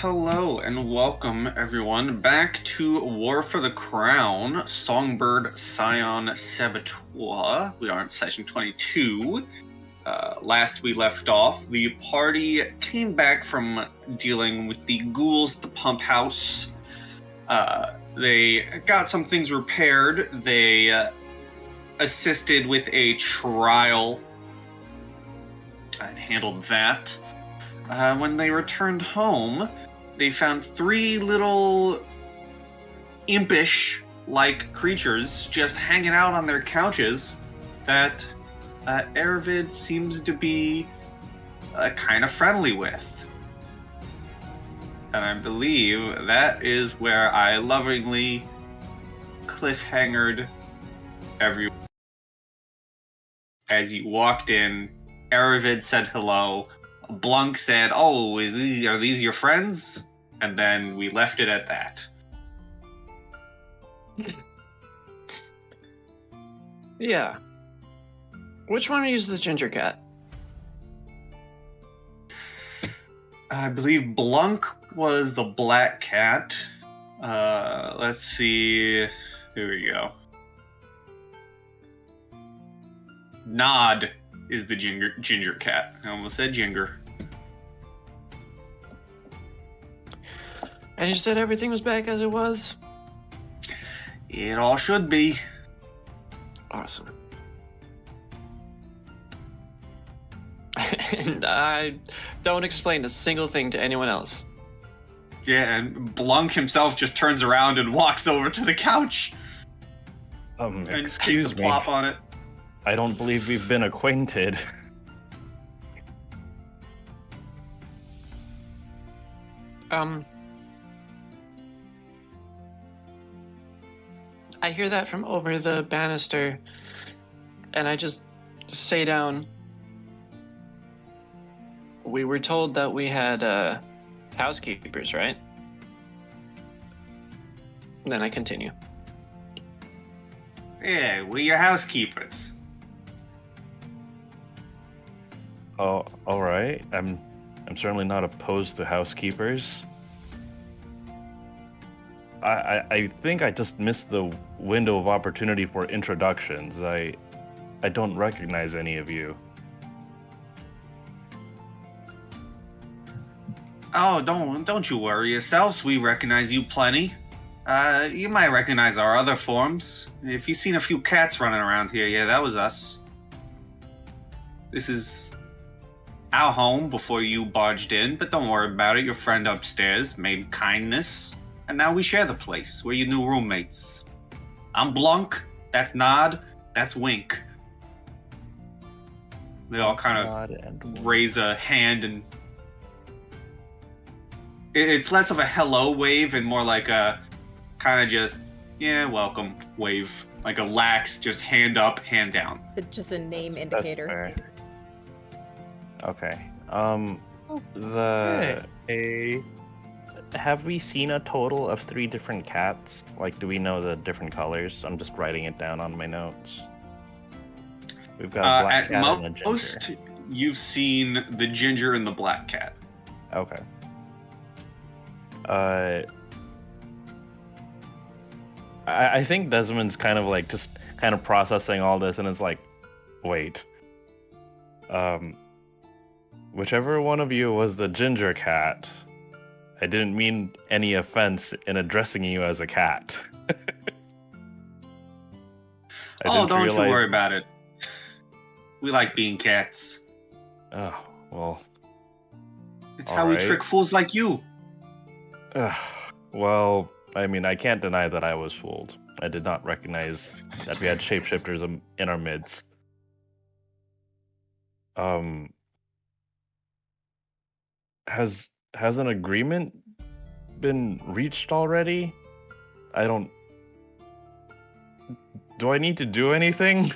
Hello and welcome everyone back to War for the Crown, Songbird, Scion, Saboteur. We are in session 22. Last we left off, the party came back from dealing with the ghouls at the pump house. They got some things repaired. They assisted with a trial and handled that. When they returned home, they found three little impish-like creatures just hanging out on their couches that Erivid seems to be kind of friendly with. And I believe that is where I lovingly cliffhangered everyone. As you walked in, Erivid said hello. Blunk said, "Oh, are these your friends?" And then we left it at that. Yeah. Which one is the ginger cat? I believe Blunk was the black cat. Let's see. Here we go. Nod is the ginger cat. I almost said ginger. And you said everything was back as it was? It all should be. Awesome. And I don't explain a single thing to anyone else. Yeah, and Blunk himself just turns around and walks over to the couch. And Excuse takes a me. plop on it. I don't believe we've been acquainted. I hear that from over the banister, and I just say down. We were told that we had housekeepers, right? Then I continue. Yeah, we're your housekeepers. Oh, all right. I'm certainly not opposed to housekeepers. I think I just missed the window of opportunity for introductions. I don't recognize any of you. Oh, don't you worry yourselves. We recognize you plenty. You might recognize our other forms. If you've seen a few cats running around here, yeah, that was us. This is our home before you barged in, but don't worry about it. Your friend upstairs made kindness, and now we share the place. We're your new roommates. I'm Blunk, that's Nod, that's Wink. They all kind of raise a hand, and it's less of a hello wave and more like a kind of just, yeah, welcome wave. Like a lax, just hand up, hand down. It's just a name indicator. Okay. Have we seen a total of 3 different cats? Like, do we know the different colors? I'm just writing it down on my notes. We've got a black cat and a ginger. At most, you've seen the ginger and the black cat. Okay. I think Desmond's kind of like just kind of processing all this, and it's like, wait. Whichever one of you was the ginger cat, I didn't mean any offense in addressing you as a cat. Don't you worry about it. We like being cats. Oh, well. It's how we trick fools like you. Well, I mean, I can't deny that I was fooled. I did not recognize that we had shapeshifters in our midst. Has an agreement been reached already? Do I need to do anything?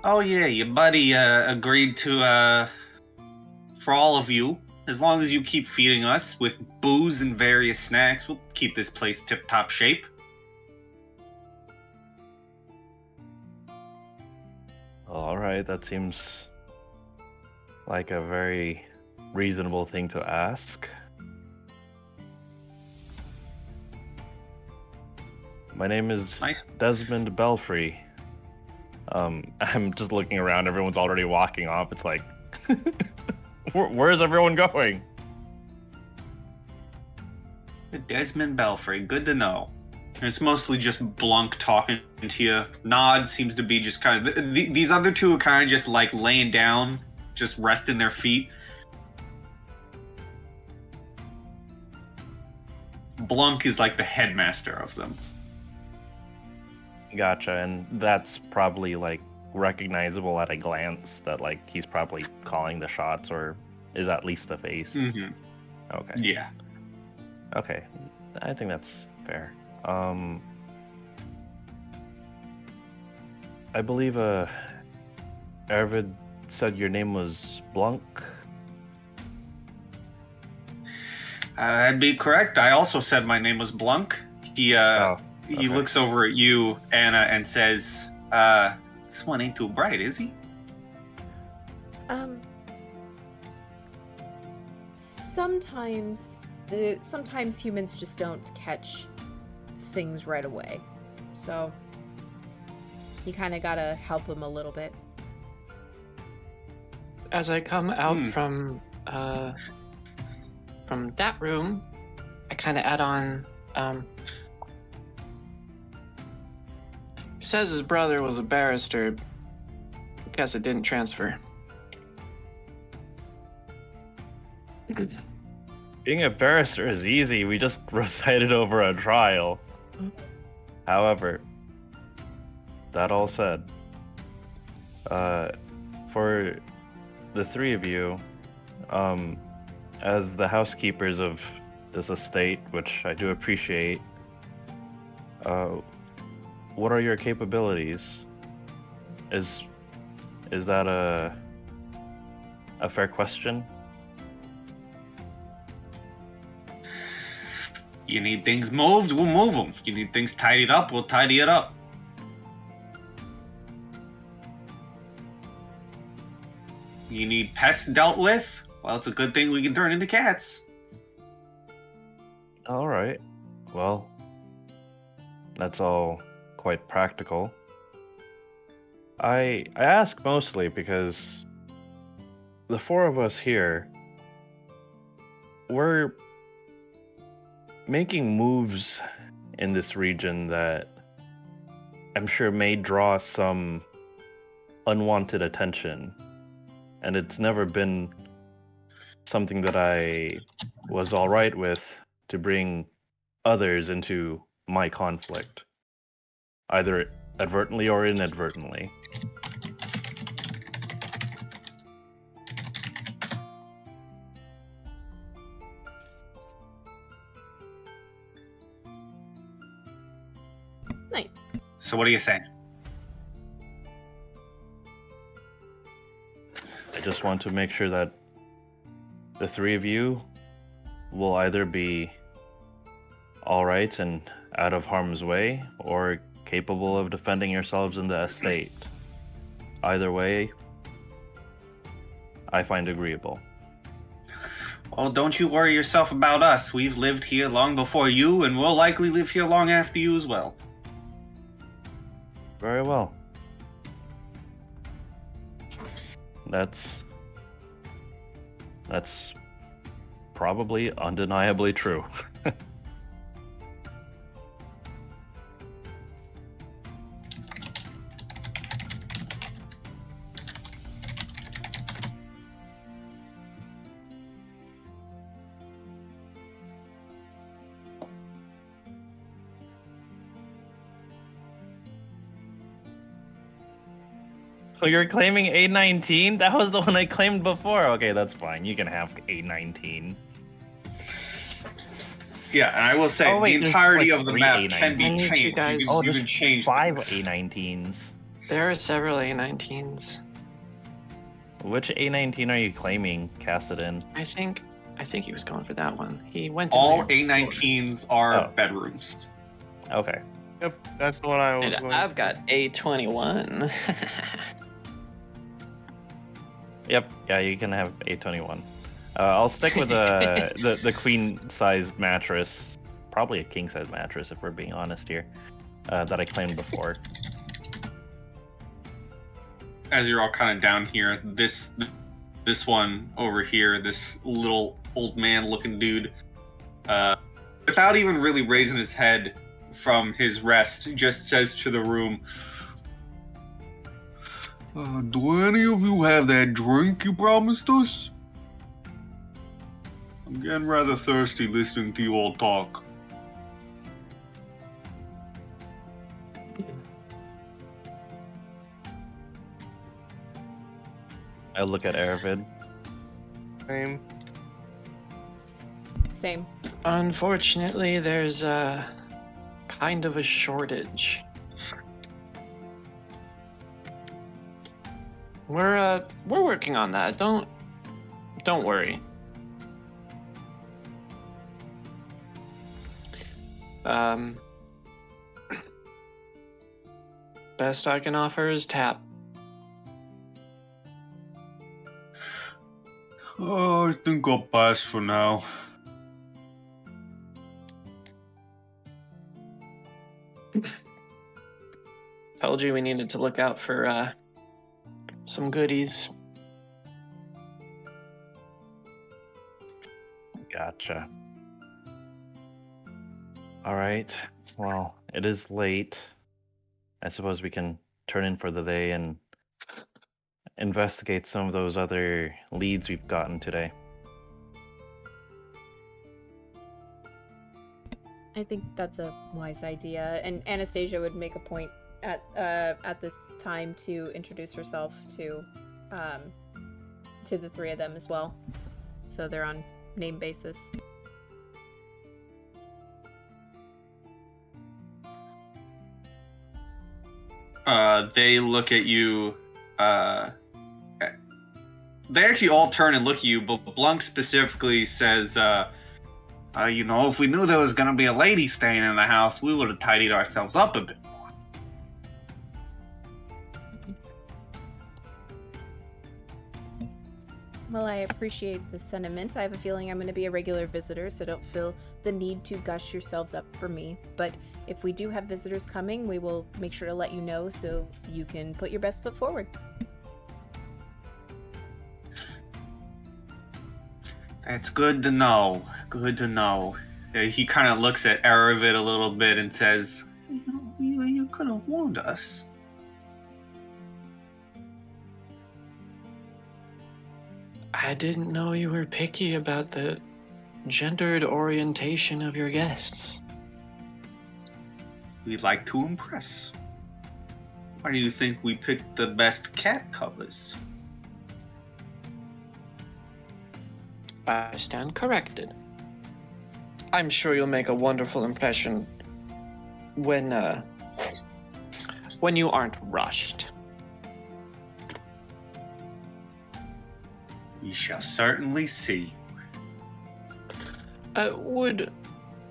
Oh yeah, your buddy agreed to for all of you, as long as you keep feeding us with booze and various snacks, we'll keep this place tip-top shape. All right, that seems like a very reasonable thing to ask. My name is Nice. Desmond Belfry. I'm just looking around. Everyone's already walking off. It's like, where's everyone going? Desmond Belfry, good to know. It's mostly just Blunk talking to you. Nod seems to be just kind of... These other two are kind of just like laying down, just resting their feet. Blunk is like the headmaster of them. Gotcha, and that's probably like recognizable at a glance that like he's probably calling the shots or is at least the face. Mm-hmm. Okay. Yeah. Okay, I think that's fair. I believe Erivid said your name was Blunk. That'd be correct. I also said my name was Blunk. He looks over at you, Anna, and says, this one ain't too bright, is he? Sometimes humans just don't catch things right away. So you kind of gotta help them a little bit. As I come out from that room, I kind of add on. Says his brother was a barrister. Guess it didn't transfer. Being a barrister is easy. We just recited over a trial. However, that all said, for the three of you, as the housekeepers of this estate, which I do appreciate, what are your capabilities? Is that a fair question? You need things moved, we'll move them. You need things tidied up, we'll tidy it up. You need pests dealt with? Well, it's a good thing we can turn into cats. All right. Well, that's all quite practical. I ask mostly because the four of us here, we're making moves in this region that I'm sure may draw some unwanted attention. And it's never been something that I was all right with to bring others into my conflict, either advertently or inadvertently. Nice. So what are you saying? I just want to make sure that the three of you will either be all right and out of harm's way, or capable of defending yourselves in the estate. Either way, I find agreeable. Well, don't you worry yourself about us. We've lived here long before you, and we'll likely live here long after you as well. Very well. That's probably undeniably true. So you're claiming A19? That was the one I claimed before. Okay, that's fine. You can have A19. Yeah, and I will say, Oh, wait, the entirety like of the 3 map A19s. can be I need you changed. guys- You can there's change 5 things. A19s. There are several A19s. Which A19 are you claiming, Kassadin? I think he was going for that one. He went to All there. A19s are Oh. bedrooms. Okay. Yep, that's the one I was And going. I've got A21. Yep. Yeah, you can have A21. I'll stick with the queen-sized mattress. Probably a king-size mattress, if we're being honest here. that I claimed before. As you're all kind of down here, this one over here, this little old man-looking dude, without even really raising his head from his rest, just says to the room, do any of you have that drink you promised us? I'm getting rather thirsty listening to you all talk. I look at Erivid. Same. Same. Unfortunately, there's a kind of a shortage. We're working on that. Don't worry. Best I can offer is tap. Oh, I think I'll pass for now. Told you we needed to look out for some goodies. Gotcha. All right. Well, it is late. I suppose we can turn in for the day and investigate some of those other leads we've gotten today. I think that's a wise idea, and Anastasia would make a point at this time to introduce herself to the three of them as well, so they're on name basis. They look at you. They actually all turn and look at you, but Blunk specifically says, if we knew there was going to be a lady staying in the house, we would have tidied ourselves up a bit more. Well, I appreciate the sentiment. I have a feeling I'm going to be a regular visitor, so don't feel the need to gush yourselves up for me. But if we do have visitors coming, we will make sure to let you know so you can put your best foot forward. That's good to know. Good to know. He kind of looks at Erivid a little bit and says, you could have warned us. I didn't know you were picky about the gendered orientation of your guests. We'd like to impress. Why do you think we picked the best cat colors? I stand corrected. I'm sure you'll make a wonderful impression when you aren't rushed. We shall certainly see. Would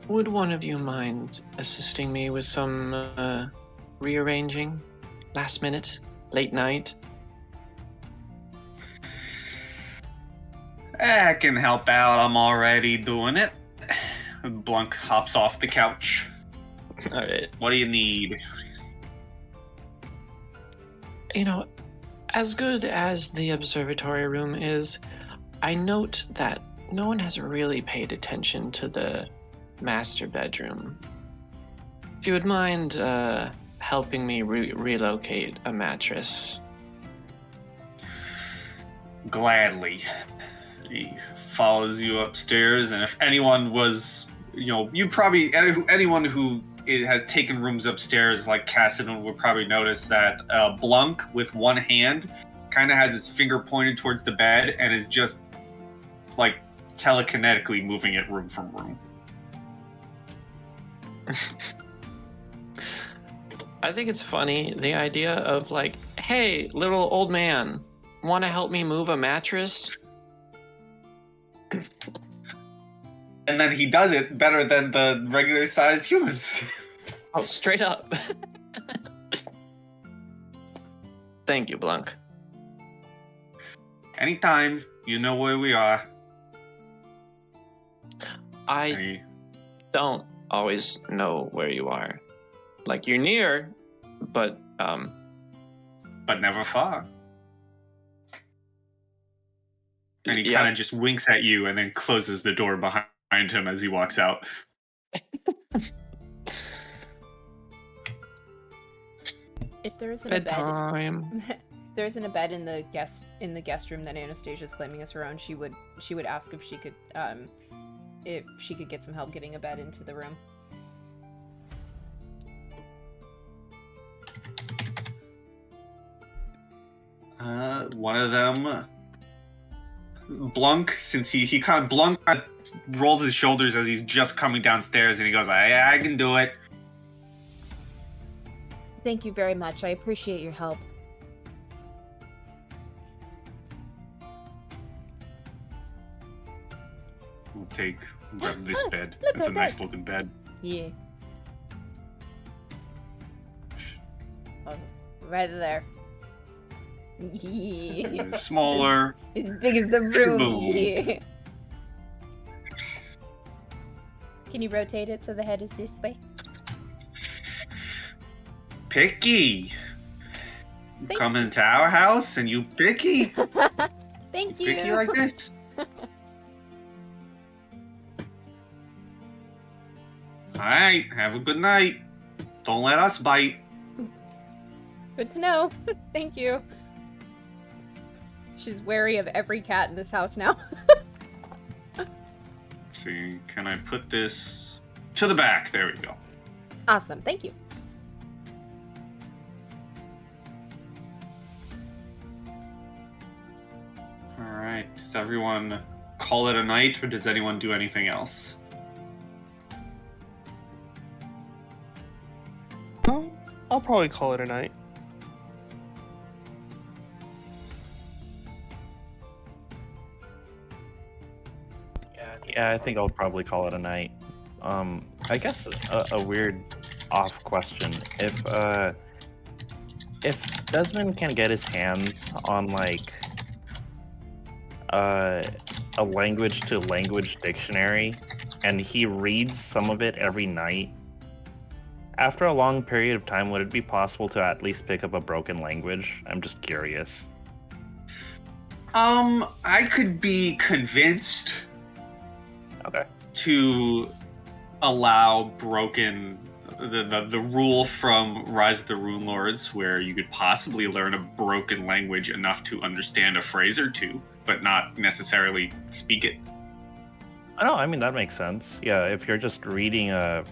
one of you mind assisting me with some rearranging? Last minute? Late night? I can help out. I'm already doing it. Blunk hops off the couch. Alright. What do you need? You know, as good as the observatory room is, I note that no one has really paid attention to the master bedroom. If you would mind helping me relocate a mattress. Gladly. He follows you upstairs, and if anyone was, anyone who has taken rooms upstairs like Kassadin would probably notice that Blunk, with one hand, kind of has his finger pointed towards the bed and is just, like, telekinetically moving it room from room. I think it's funny, the idea of like, hey, little old man, want to help me move a mattress? And then he does it better than the regular-sized humans. Oh, straight up. Thank you, Blunk. Anytime, you know where we are. I don't always know where you are. Like, you're near, but But never far. And he yeah. kind of just winks at you and then closes the door behind him as he walks out. If there isn't a bed, Bedtime. there isn't a bed in the guest room that Anastasia's claiming as her own, she would ask if she could get some help getting a bed into the room. One of them, Blunk, since he kind of Blunk rolls his shoulders as he's just coming downstairs, and he goes, I can do it. Thank you very much. I appreciate your help. We'll grab this bed. Look, It's a a nice bed. looking bed. Yeah. Oh, right there. Yeah. Smaller. As big as the room. Boom. Yeah. Can you rotate it so the head is this way? Picky. You Thank come you. into our house and you picky. Thank you. Picky like this. Alright, have a good night. Don't let us bite. Good to know. Thank you. She's wary of every cat in this house now. Let's see, can I put this to the back? There we go. Awesome. Thank you. Alright, does everyone call it a night, or does anyone do anything else? I'll probably call it a night. Yeah, I think I'll probably call it a night. I guess a weird off question. If Desmond can get his hands on like a language to language dictionary and he reads some of it every night, after a long period of time, would it be possible to at least pick up a broken language? I'm just curious. I could be convinced Okay. to allow broken the rule from Rise of the Rune Lords, where you could possibly learn a broken language enough to understand a phrase or two, but not necessarily speak it. I know. I mean, that makes sense. Yeah, if you're just reading a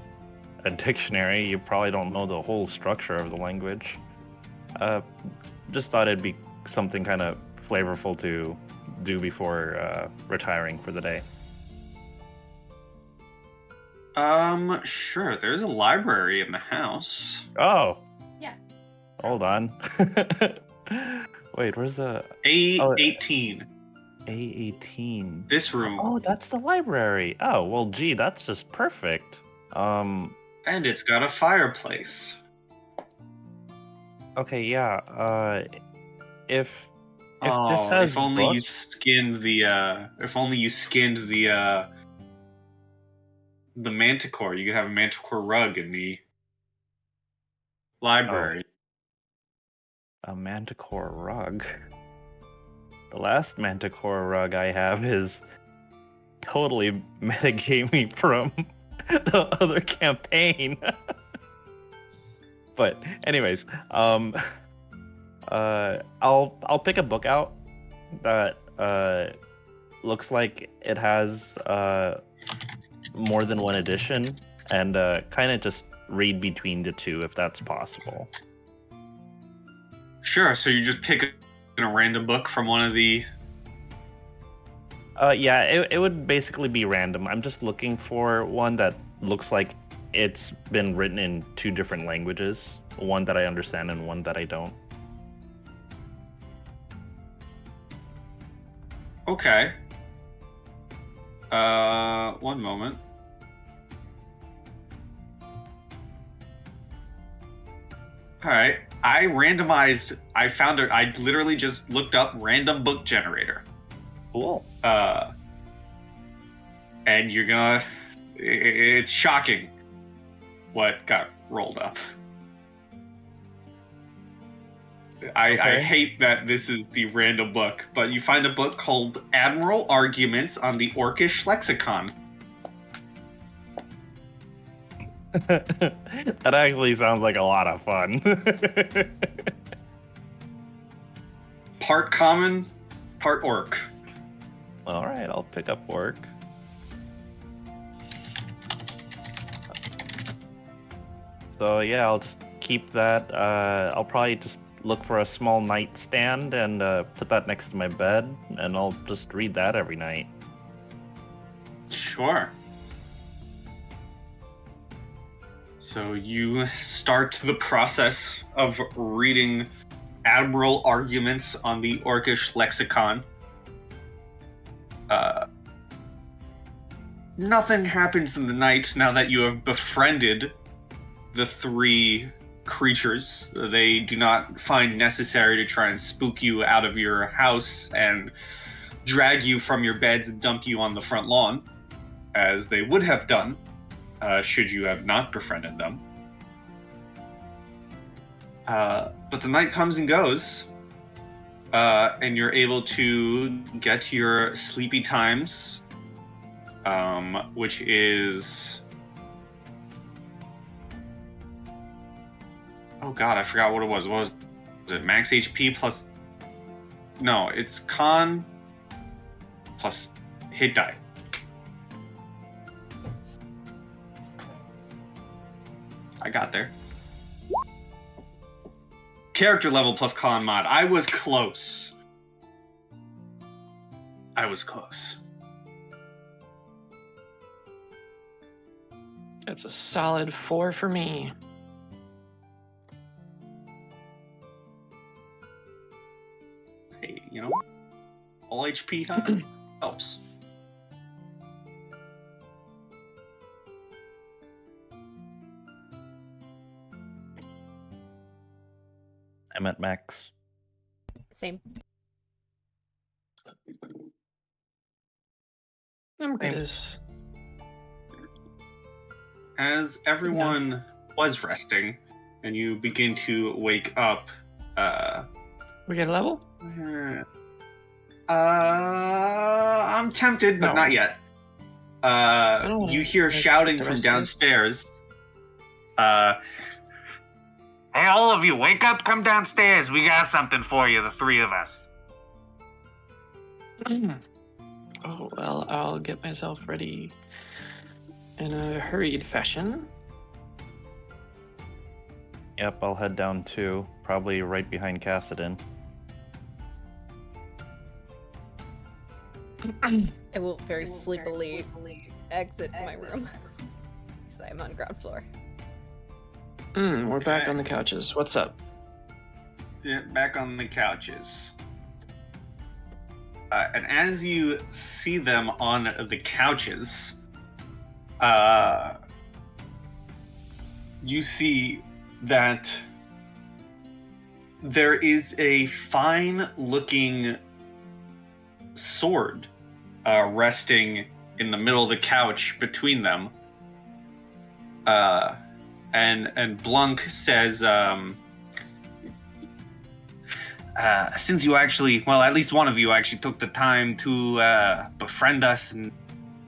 dictionary, you probably don't know the whole structure of the language. Just thought it'd be something kind of flavorful to do before retiring for the day. Sure. There's a library in the house. Oh. Yeah. Hold on. Wait, where's the A18. A18? This room. Oh, that's the library. Oh, well, gee, that's just perfect. And it's got a fireplace. Okay, yeah. If this Oh, has if only you books, skinned the manticore, you could have a manticore rug in the library. a manticore rug. The last manticore rug I have is totally metagamey from the other campaign. But anyways, I'll pick a book out that looks like it has more than one edition, and kind of just read between the two if that's possible. Sure, so you just pick a random book from one of the... Yeah, it would basically be random. I'm just looking for one that looks like it's been written in two different languages, one that I understand and one that I don't. Okay. One moment. Alright, I literally just looked up random book generator. Cool. And you're gonna... It's shocking what got rolled up. I hate that this is the random book, but you find a book called Admiral Arguments on the Orcish Lexicon. That actually sounds like a lot of fun. Part common, part orc. All right, I'll pick up work. So yeah, I'll just keep that. I'll probably just look for a small nightstand and put that next to my bed, and I'll just read that every night. Sure. So you start the process of reading Admiral Arguments on the Orcish Lexicon. Nothing happens in the night now that you have befriended the three creatures. They do not find necessary to try and spook you out of your house and drag you from your beds and dump you on the front lawn, as they would have done should you have not befriended them. But the night comes and goes, and you're able to get to your sleepy times, which is... Oh god, I forgot what it was. What was it? Max HP plus... No, it's con plus hit die. I got there. Character level plus con mod. I was close. That's a solid 4 for me. Hey, you know, all HP helps. I'm at max. Same. I'm good as... As everyone was resting, and you begin to wake up, We get a level? I'm tempted, but No. not yet. don't You hear like shouting the from rest of this. downstairs. Hey, all of you, wake up, come downstairs. We got something for you, the three of us. Oh, well, I'll get myself ready in a hurried fashion. Yep, I'll head down too. Probably right behind Kassadin. I will very sleepily exit my room. Because I'm on ground floor. We're back Okay. on the couches. What's up? Yeah, back on the couches. And as you see them on the couches, you see that there is a fine-looking sword resting in the middle of the couch between them. And Blunk says, since you actually, well, at least one of you actually took the time to befriend us and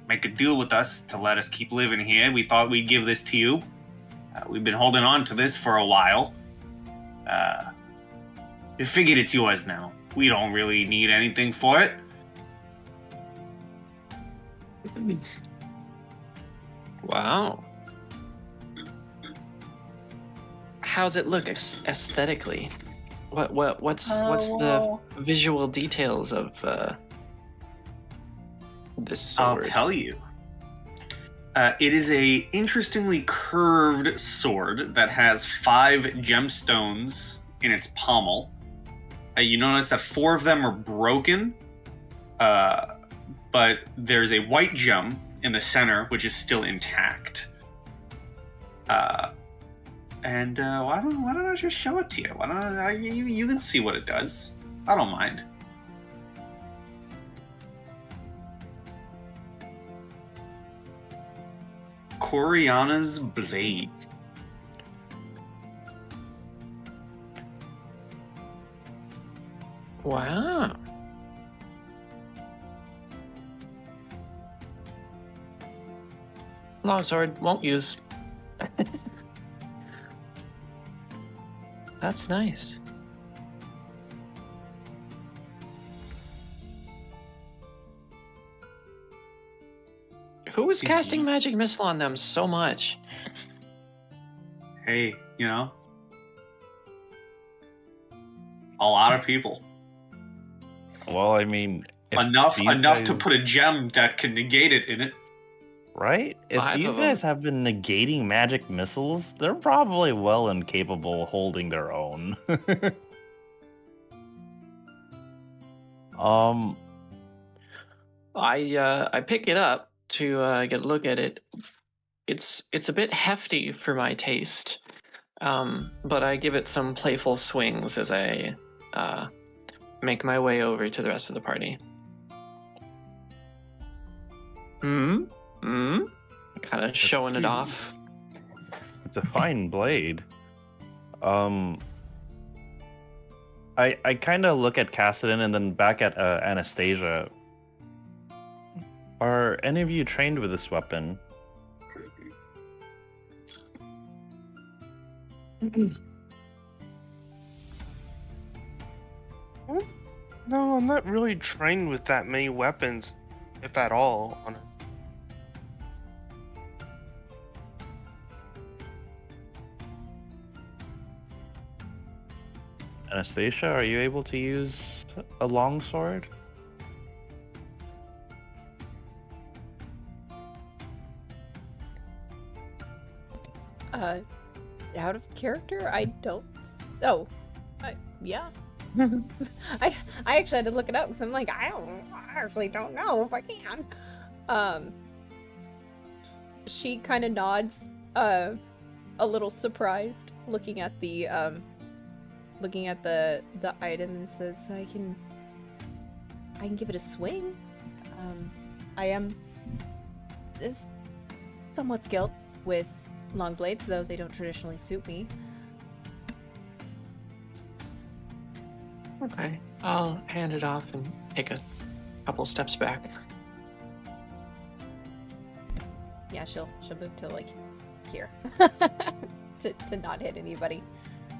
make a deal with us to let us keep living here, we thought we'd give this to you. We've been holding on to this for a while. We figured it's yours now. We don't really need anything for it. Wow. How's it look aesthetically? What's the visual details of this I'll sword? tell you. It is a interestingly curved sword that has 5 gemstones in its pommel. You notice that 4 of them are broken, but there's a white gem in the center which is still intact. And why don't I just show it to you? Why don't you can see what it does. I don't mind. Coriana's Blade. Wow. Longsword, won't use. That's nice. Who was casting magic missile on them so much? Hey, you know, a lot of people. Well, I mean, if Enough these to guys- put a gem that can negate it in it. Right? If 5 these of guys them. have been negating magic missiles, they're probably well and capable of holding their own. I pick it up to get a look at it. It's a bit hefty for my taste, but I give it some playful swings as I make my way over to the rest of the party. Kind of showing it off. It's a fine blade. I kind of look at Kassadin and then back at Anastasia. Are any of you trained with this weapon? No, I'm not really trained with that many weapons, if at all. Anastasia, are you able to use a longsword? Out of character? I don't. Oh, yeah. I actually had to look it up because I'm like, I actually don't know if I can. She kind of nods, a little surprised, looking at the item and says, I can give it a swing. I am somewhat skilled with long blades, though they don't traditionally suit me. Okay, I'll hand it off and take a couple steps back. Yeah, she'll move to like here to not hit anybody.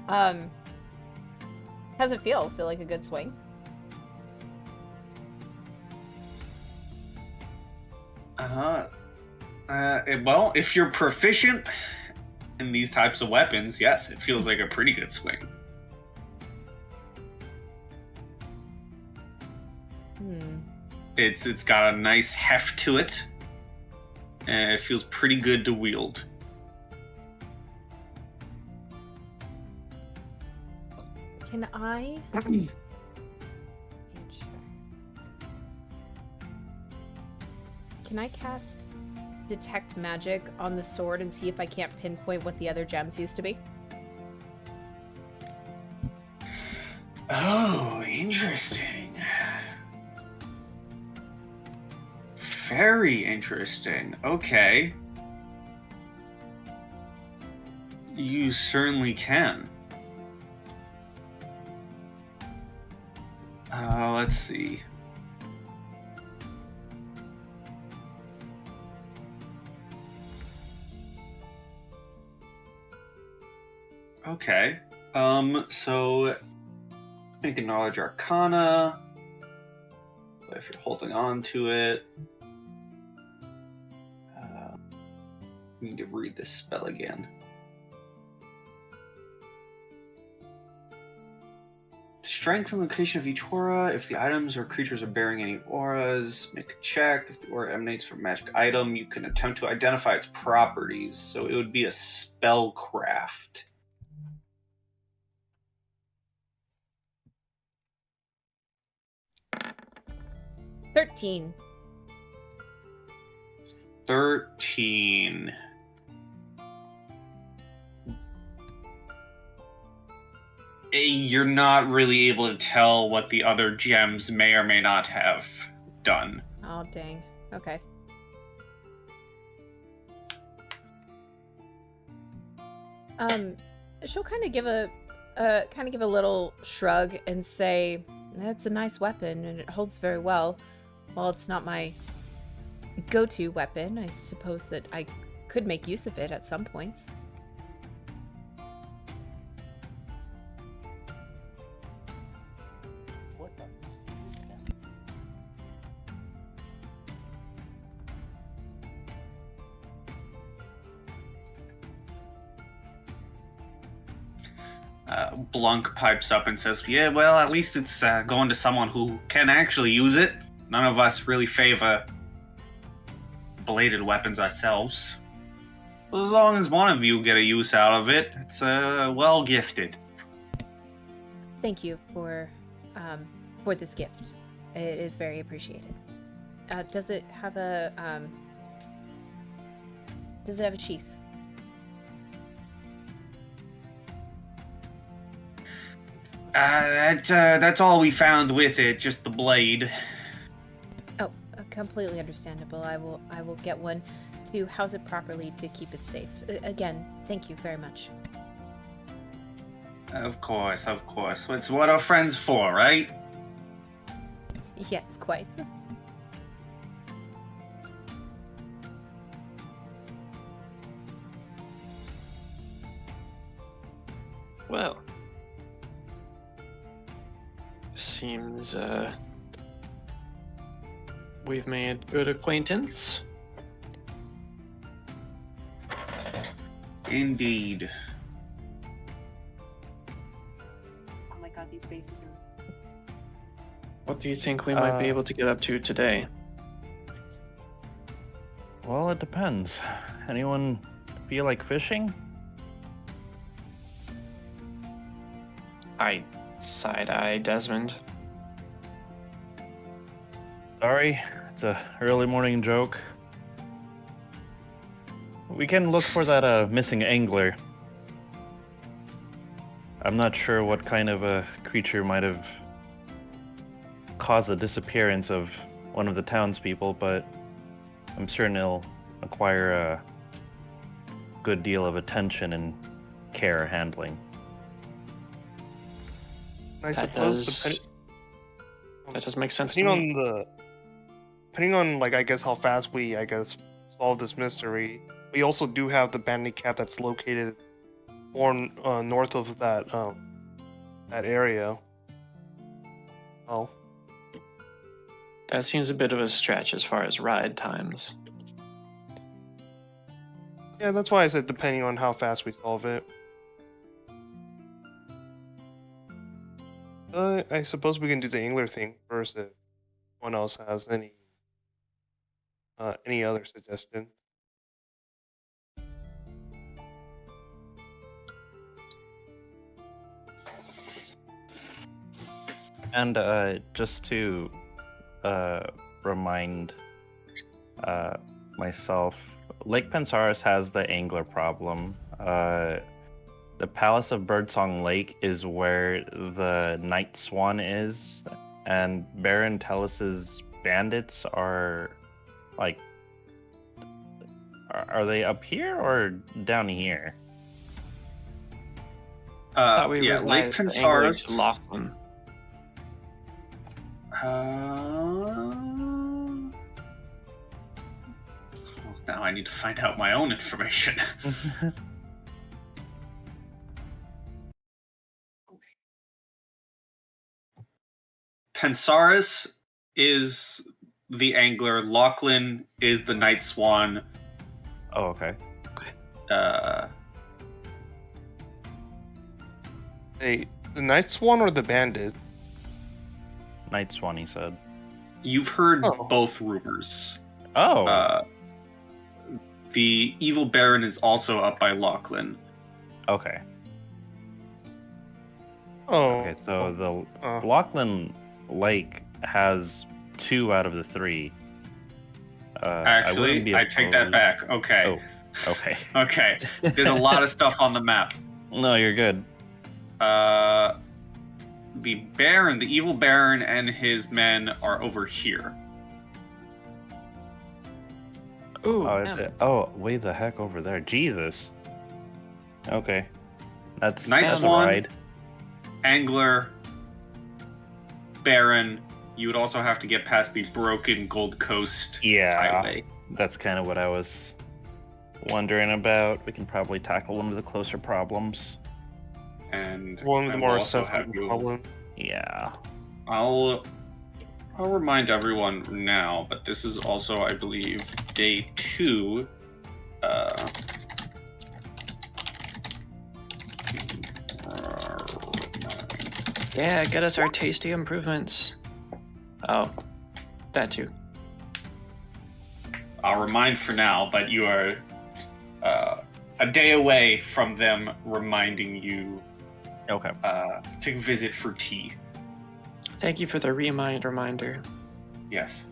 How's it feel? Feel like a good swing? Well, if you're proficient in these types of weapons, yes, it feels like a pretty good swing. It's got a nice heft to it, and it feels pretty good to wield. Can I? Can I cast Detect Magic on the sword and see if I can't pinpoint what the other gems used to be? Oh, interesting. Very interesting. Okay. You certainly can. Let's see. Okay. So make a knowledge arcana. If you're holding on to it. You need to read this spell again. Strength and location of each aura. If the items or creatures are bearing any auras, make a check. If the aura emanates from a magic item, you can attempt to identify its properties. So it would be a spellcraft. $13. 13. You're not really able to tell what the other gems may or may not have done. Oh, dang. Okay. She'll kind of give a little shrug and say, It's a nice weapon, and it holds very well. While it's not my go-to weapon, I suppose that I could make use of it at some points. What buttons do you use again? Blunk pipes up and says, "Yeah, well, at least it's going to someone who can actually use it. None of us really favor bladed weapons ourselves. As long as one of you get a use out of it, it's well gifted." Thank you for this gift. It is very appreciated. Does it have a sheath? That's all we found with it, just the blade. Oh, completely understandable. I will get one to house it properly to keep it safe. Again, thank you very much. Of course. It's what our friends for, right? Yes, quite. Well, seems we've made good acquaintance. Indeed. Oh my god, these faces are... What do you think we might be able to get up to today? Well, it depends. Anyone feel like fishing? I side-eye Desmond. Sorry, it's a early morning joke. We can look for that missing angler. I'm not sure what kind of a creature might have caused the disappearance of one of the townspeople, but I'm certain it'll acquire a good deal of attention and care handling. I That suppose does make sense to me. depending on like I guess how fast we solve this mystery, we also do have the bandit camp that's located more north of that area. Oh. That seems a bit of a stretch as far as ride times. Yeah, that's why I said depending on how fast we solve it. I suppose we can do the angler thing first if one else has any other suggestion. And just to remind myself, Lake Pensaris has the angler problem. The Palace of Birdsong Lake is where the Night Swan is, and Baron Tellus's bandits are like, are they up here or down here? I thought we yeah, Lake realized the angler is Pensaris. Lachlan. Now I need to find out my own information. Pensaris is the angler. Lachlan is the night swan. Oh, okay. Hey, the Night Swan or the bandit? Night Swan, he said. You've heard Oh. both rumors. Oh, The evil baron is also up by Lachlan. okay. Oh. Okay, so the Oh. Lachlan Lake has 2 out of the 3. Actually, I take that back. Okay. Oh, okay. Okay. There's a lot of stuff on the map. No, you're good. The Baron, the evil Baron, and his men are over here. Ooh, Oh, yeah. way the heck over there. Jesus. Okay. That's Night that's a Swan. ride. Angler, barren. You would also have to get past the broken Gold Coast highway. That's kind of what I was wondering about. We can probably tackle one of the closer problems. And One of the I more will also accessible have you- problem. Yeah. I'll remind everyone now, but this is also, I believe, day 2. Yeah, get us our tasty improvements. Oh, that too. I'll remind for now, but you are a day away from them reminding you Okay. to visit for tea. Thank you for the reminder. Yes.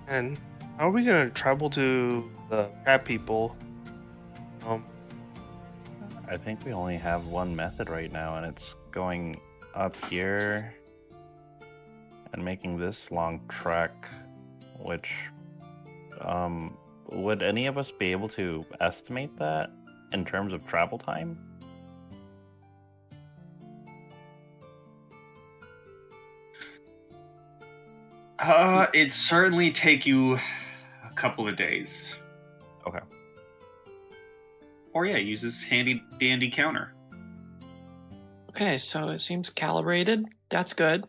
And how are we gonna travel to the crab people? I think we only have one method right now, and it's going up here and making this long trek, which, would any of us be able to estimate that in terms of travel time? It'd certainly take you a couple of days. Okay. Or yeah, use this handy dandy counter. Okay, so it seems calibrated. That's good.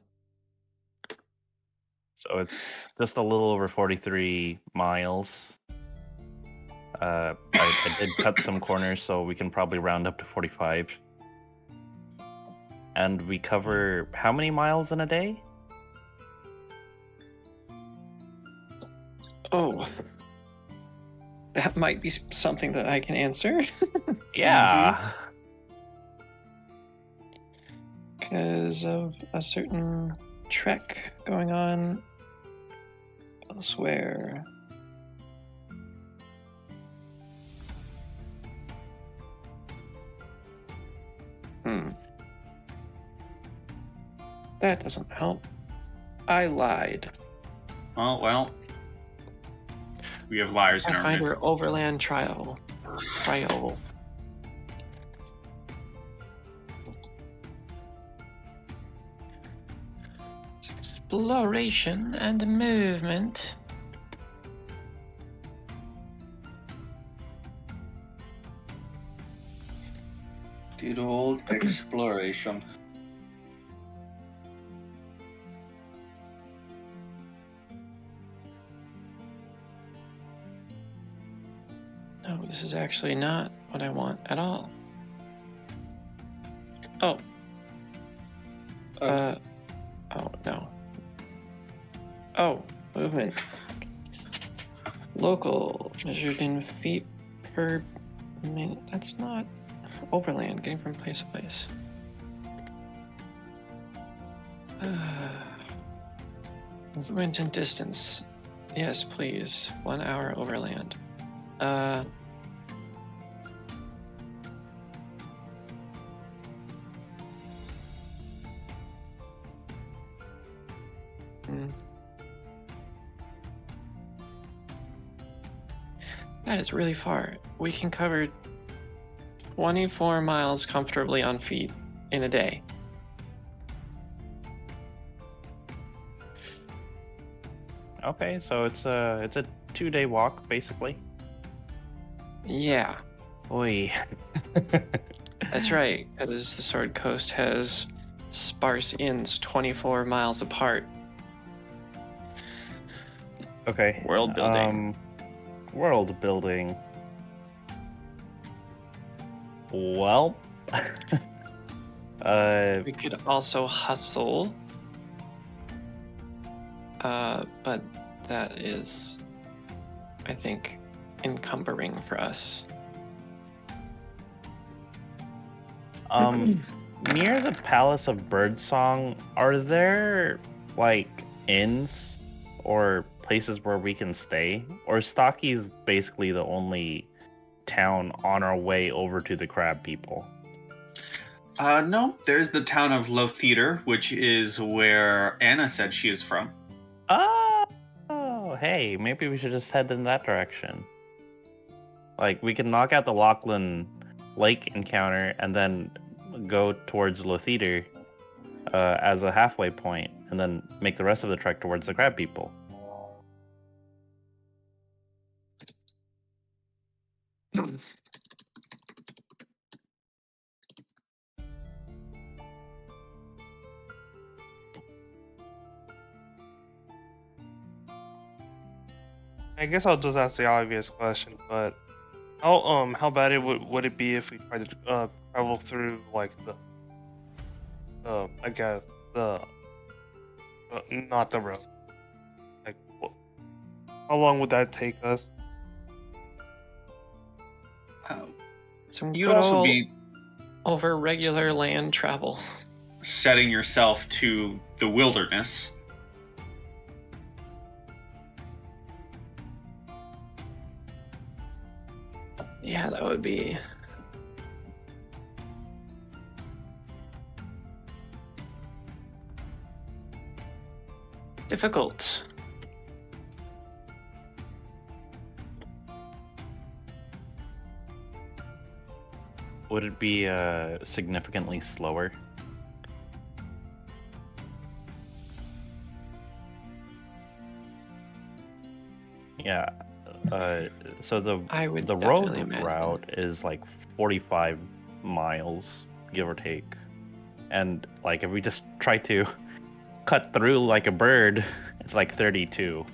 So it's just a little over 43 miles. I did cut some corners, so we can probably round up to 45. And we cover how many miles in a day? Oh, that might be something that I can answer. Yeah. Because of a certain trek going on elsewhere. That doesn't help. I lied. Oh, well. We have liars in our Pathfinder midst. Overland Trial. Exploration and movement. Good old exploration. No, this is actually not what I want at all. Oh. Oh, no. Oh, movement. Local, measured in feet per minute. That's not overland, getting from place to place. Movement and distance. Yes, please. 1 hour overland. That is really far. We can cover 24 miles comfortably on feet in a day. Okay, so it's a 2-day walk basically. Yeah, Oi. that's right. Because the Sword Coast has sparse inns 24 miles apart. Okay. World building. World building. Well. We could also hustle. But that is, I think, encumbering for us. Near the Palace of Birdsong, are there like inns or places where we can stay? Or Stocky is basically the only town on our way over to the crab people? No, there's the town of Lotheater, which is where Anna said she is from. Oh, hey, maybe we should just head in that direction. Like, we can knock out the Lachlan Lake encounter and then go towards Lotheater as a halfway point, and then make the rest of the trek towards the crab people. I guess I'll just ask the obvious question, but how bad would it be if we tried to travel through like I guess the not the road. Like, how long would that take us? Some You'd good also old be over regular land travel. setting yourself to the wilderness. Yeah, that would be... difficult. Would it be significantly slower? Yeah. So I would the definitely road imagine. route is like 45 miles, give or take. And like if we just try to cut through like a bird, it's like 32.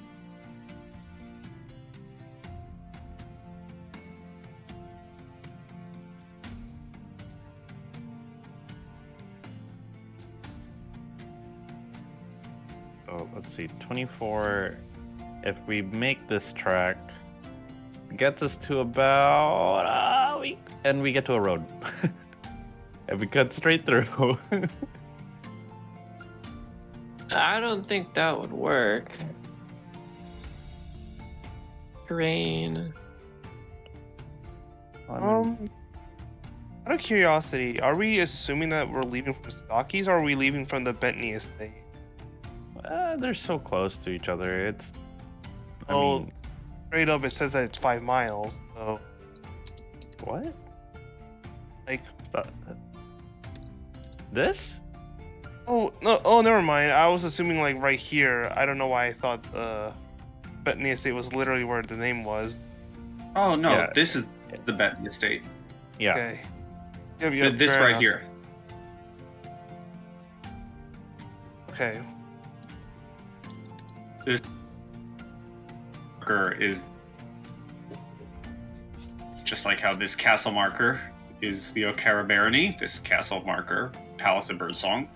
So let's see, 24. If we make this track, it gets us to about and we get to a road. If we cut straight through. I don't think that would work. Terrain. Out of curiosity, are we assuming that we're leaving from Stockies, or are we leaving from the Bentley estate? They're so close to each other. It's. I Well, mean, straight up, it says that it's 5 miles. So, what? like, This? oh no, oh never mind. I was assuming like right here. I don't know why I thought Bentley estate was literally where the name was. Oh no, Yeah. this is the Benton Estate. Yeah. Okay. Yep, This fair right enough. here. Okay. This marker is just like how this castle marker is the Okara Barony. This castle marker, Palace of Birdsong.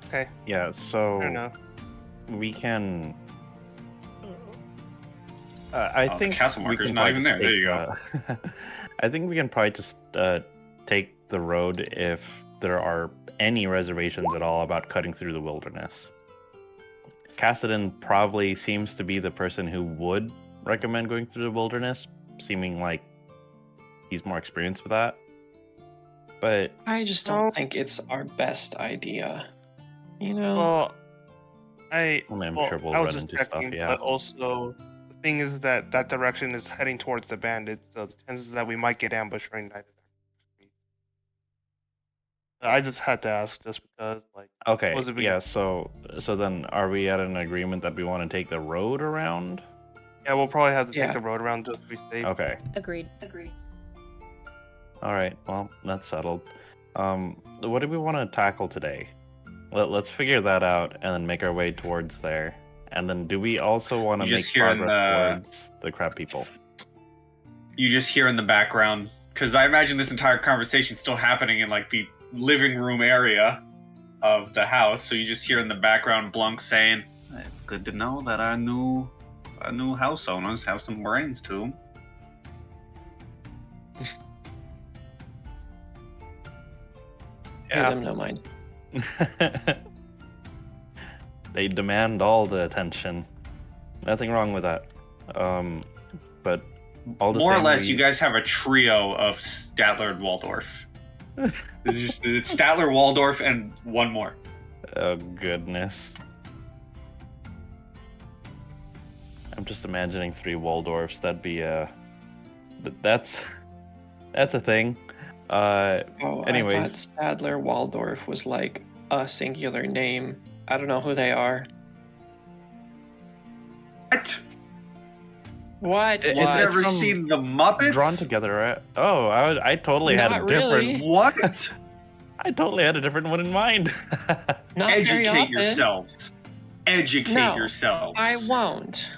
Okay. Yeah. So Fair enough. we can. I Oh, think the castle we marker's can not probably even there. just There you take, I think we can probably just take the road if there are any reservations at all about cutting through the wilderness. Kassadin probably seems to be the person who would recommend going through the wilderness, seeming like he's more experienced with that. But I just don't think it's our best idea. You know? Well, I mean, I'm sure we'll I was run just into stuff, checking, yeah. but also the thing is that that direction is heading towards the bandits, so the chances that we might get ambushed during night. I just had to ask, just because, like, okay, was it big- yeah. So then, are we at an agreement that we want to take the road around? yeah, we'll probably have to Yeah. take the road around just to be safe. Okay. Agreed. Agreed. All right. Well, that's settled. What do we want to tackle today? Let's figure that out and then make our way towards there. And then, do we also want to You make just hear in progress towards the crab people? You just hear in the background, because I imagine this entire conversation still happening in like the living room area of the house. So you just hear in the background Blunk saying, "It's good to know that our new house owners have some brains to them." Pay them no mind. They demand all the attention. Nothing wrong with that. But all the More or same, less, you guys have a trio of Statler and Waldorf. It's Statler, Waldorf, and one more. Oh goodness. I'm just imagining 3 Waldorfs. That'd be that's a thing. Anyways. I thought Sadler Waldorf was like a singular name. I don't know who they are. What? What? It's You've What? never from seen the Muppets? drawn together, right? Oh, I totally had a Not different. really. What? I totally had a different one in mind. Not very Educate often. yourselves. Educate No, yourselves. I won't.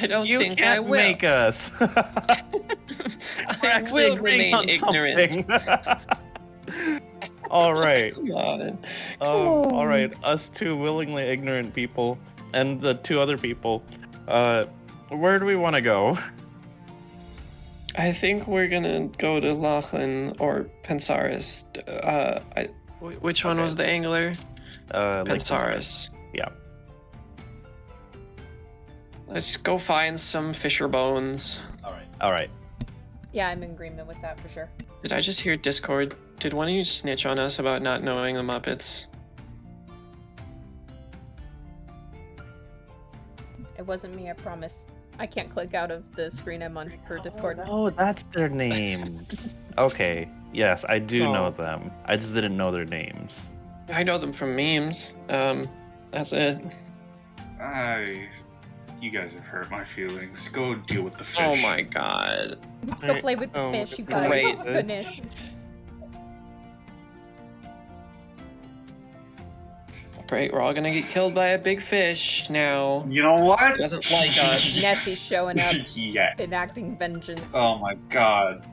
I don't You think can't I will. make us. We're I actually will agreeing remain on ignorant. something. All right. Come on. All right. Us 2 willingly ignorant people and the 2 other people. Where do we want to go? I think we're gonna go to Lachlan or Pensaris. Which one Okay. was the angler? Like Pensaris. Yeah. Let's go find some fisher bones. All right. Yeah, I'm in agreement with that for sure. Did I just hear Discord? Did one of you snitch on us about not knowing the Muppets? It wasn't me, I promise. I can't click out of the screen I'm on for Discord. Oh, that's their names. Okay. Yes, I do Oh. know them. I just didn't know their names. I know them from memes. That's it. You guys have hurt my feelings. Go deal with the fish. Oh my god. Let's go play with the Oh, fish, you guys. great. Oh, goodness. Great, we're all gonna get killed by a big fish now. You know what? He doesn't like us. Nessie's showing up, Yeah. enacting vengeance. Oh my god.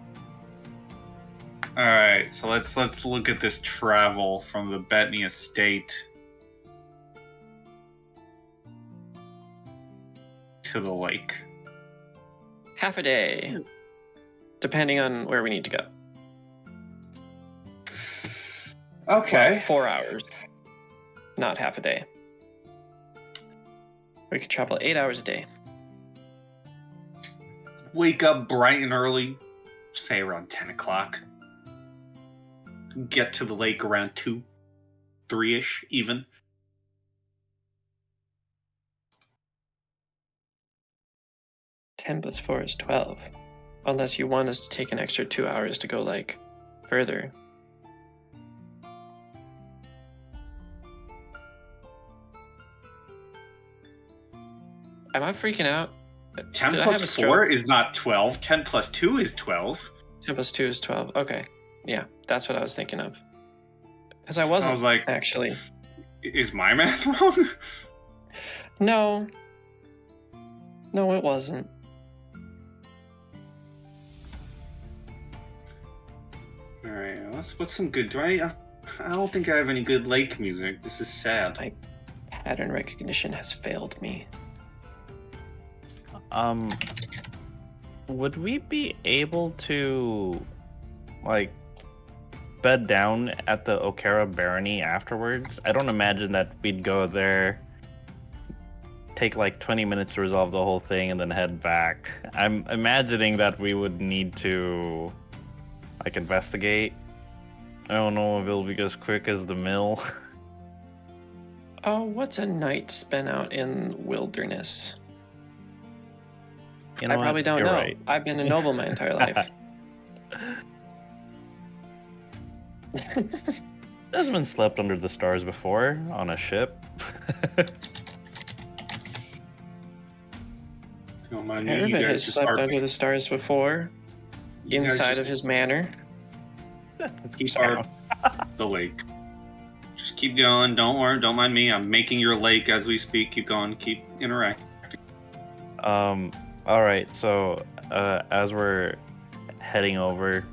Alright, so let's look at this travel from the Bettany estate to the lake. Half a day. Depending on where we need to go. Okay. Well, 4 hours. Not half a day. We could travel 8 hours a day. Wake up bright and early, say around 10 o'clock. Get to the lake around 2, 3-ish even. Ten plus 4 is 12. Unless you want us to take an extra 2 hours to go, like, further. Am I freaking out? 10 Did I have a plus stroke? 4 is not 12. 10 plus 2 is 12. 10 plus 2 is 12. Okay. Yeah, that's what I was thinking of. Because I wasn't, I was like, actually. is my math wrong? No. No, it wasn't. Alright, what's some good... I don't think I have any good lake music. This is sad. My pattern recognition has failed me. Would we be able to, like, bed down at the Okara Barony afterwards? I don't imagine that we'd go there, take like 20 minutes to resolve the whole thing, and then head back. I'm imagining that we would need to, like, investigate. I don't know if it'll be as quick as the mill. Oh, what's a night spent out in wilderness? You know I what? probably don't You're know. right. I've been a noble my entire life. Desmond slept under the stars before on a ship. Don't mind me, you Erivid guys has just slept are- under the stars before, you guys inside just of his manor. keep our the lake. Just keep going. Don't worry. Don't mind me. I'm making your lake as we speak. Keep going. Keep interacting. All right. So, as we're heading over,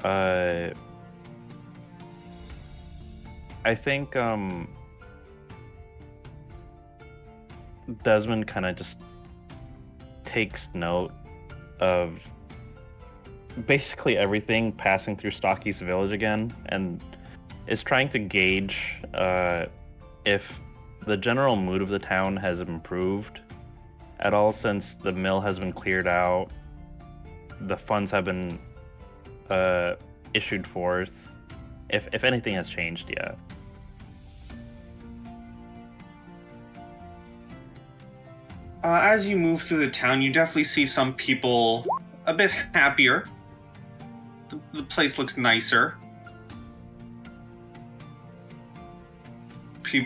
I think Desmond kind of just takes note of basically everything passing through Stocky's village again, and is trying to gauge if the general mood of the town has improved at all since the mill has been cleared out, the funds have been issued forth, if anything has changed yet. As you move through the town, you definitely see some people a bit happier. The place looks nicer.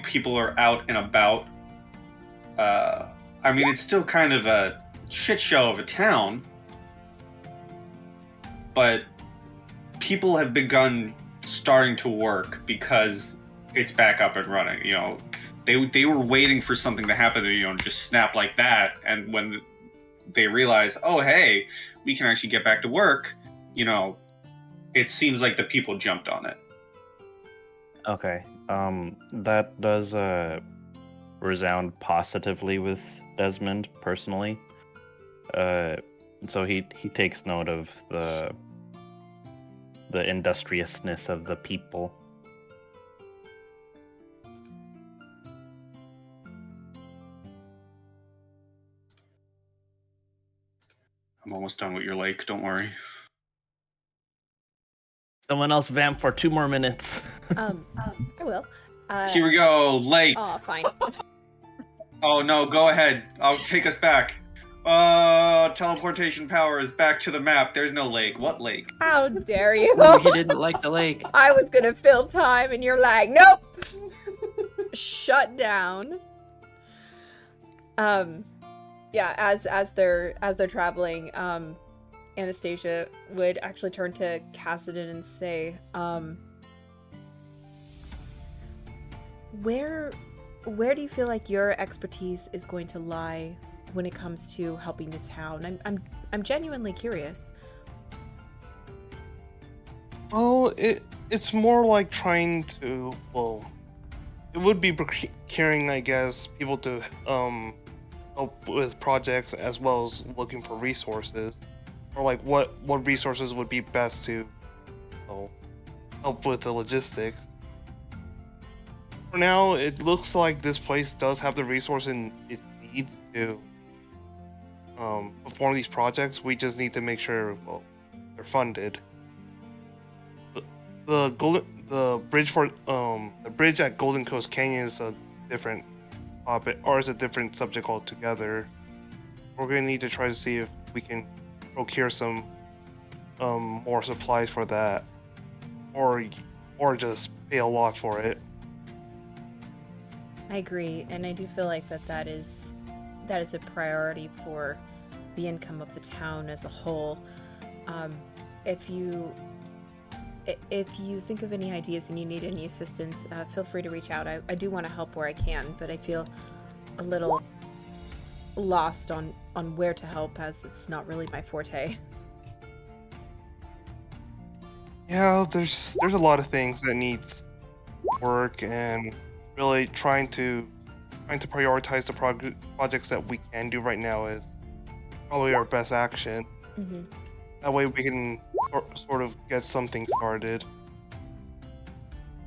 People are out and about. I mean, it's still kind of a shit show of a town, but people have begun starting to work because it's back up and running. You know, they were waiting for something to happen to, you know, just snap like that, and when they realize, oh hey, we can actually get back to work, you know, it seems like the people jumped on it. Okay. That does resound positively with Desmond personally. So he takes note of the industriousness of the people. I'm almost done with your lake, don't worry. Someone else vamp for 2 more minutes. I will. Here we go, lake. Oh, fine. Oh no, go ahead. I'll take us back. Teleportation power is back to the map. There's no lake. What lake? How dare you? Oh, he didn't like the lake. I was gonna fill time, and you're like, nope. Shut down. Yeah. As they're traveling, Anastasia would actually turn to Kassadin and say, Where do you feel like your expertise is going to lie when it comes to helping the town? I'm genuinely curious. Well, it's more like trying to, well, it would be procuring, I guess, people to help with projects as well as looking for resources, or like what resources would be best to, you know, help with the logistics. For now, it looks like this place does have the resources it needs to perform these projects. We just need to make sure, well, they're funded. The bridge at Golden Coast Canyon is a different topic, or is a different subject altogether. We're gonna need to try to see if we can procure some more supplies for that, or just pay a lot for it. I agree, and I do feel like that is a priority for the income of the town as a whole. If you think of any ideas and you need any assistance, feel free to reach out. I do want to help where I can, but I feel a little lost on where to help, as it's not really my forte. Yeah, there's a lot of things that needs work, and really trying to prioritize the projects that we can do right now is probably our best action. Mm-hmm. That way we can sort of get something started.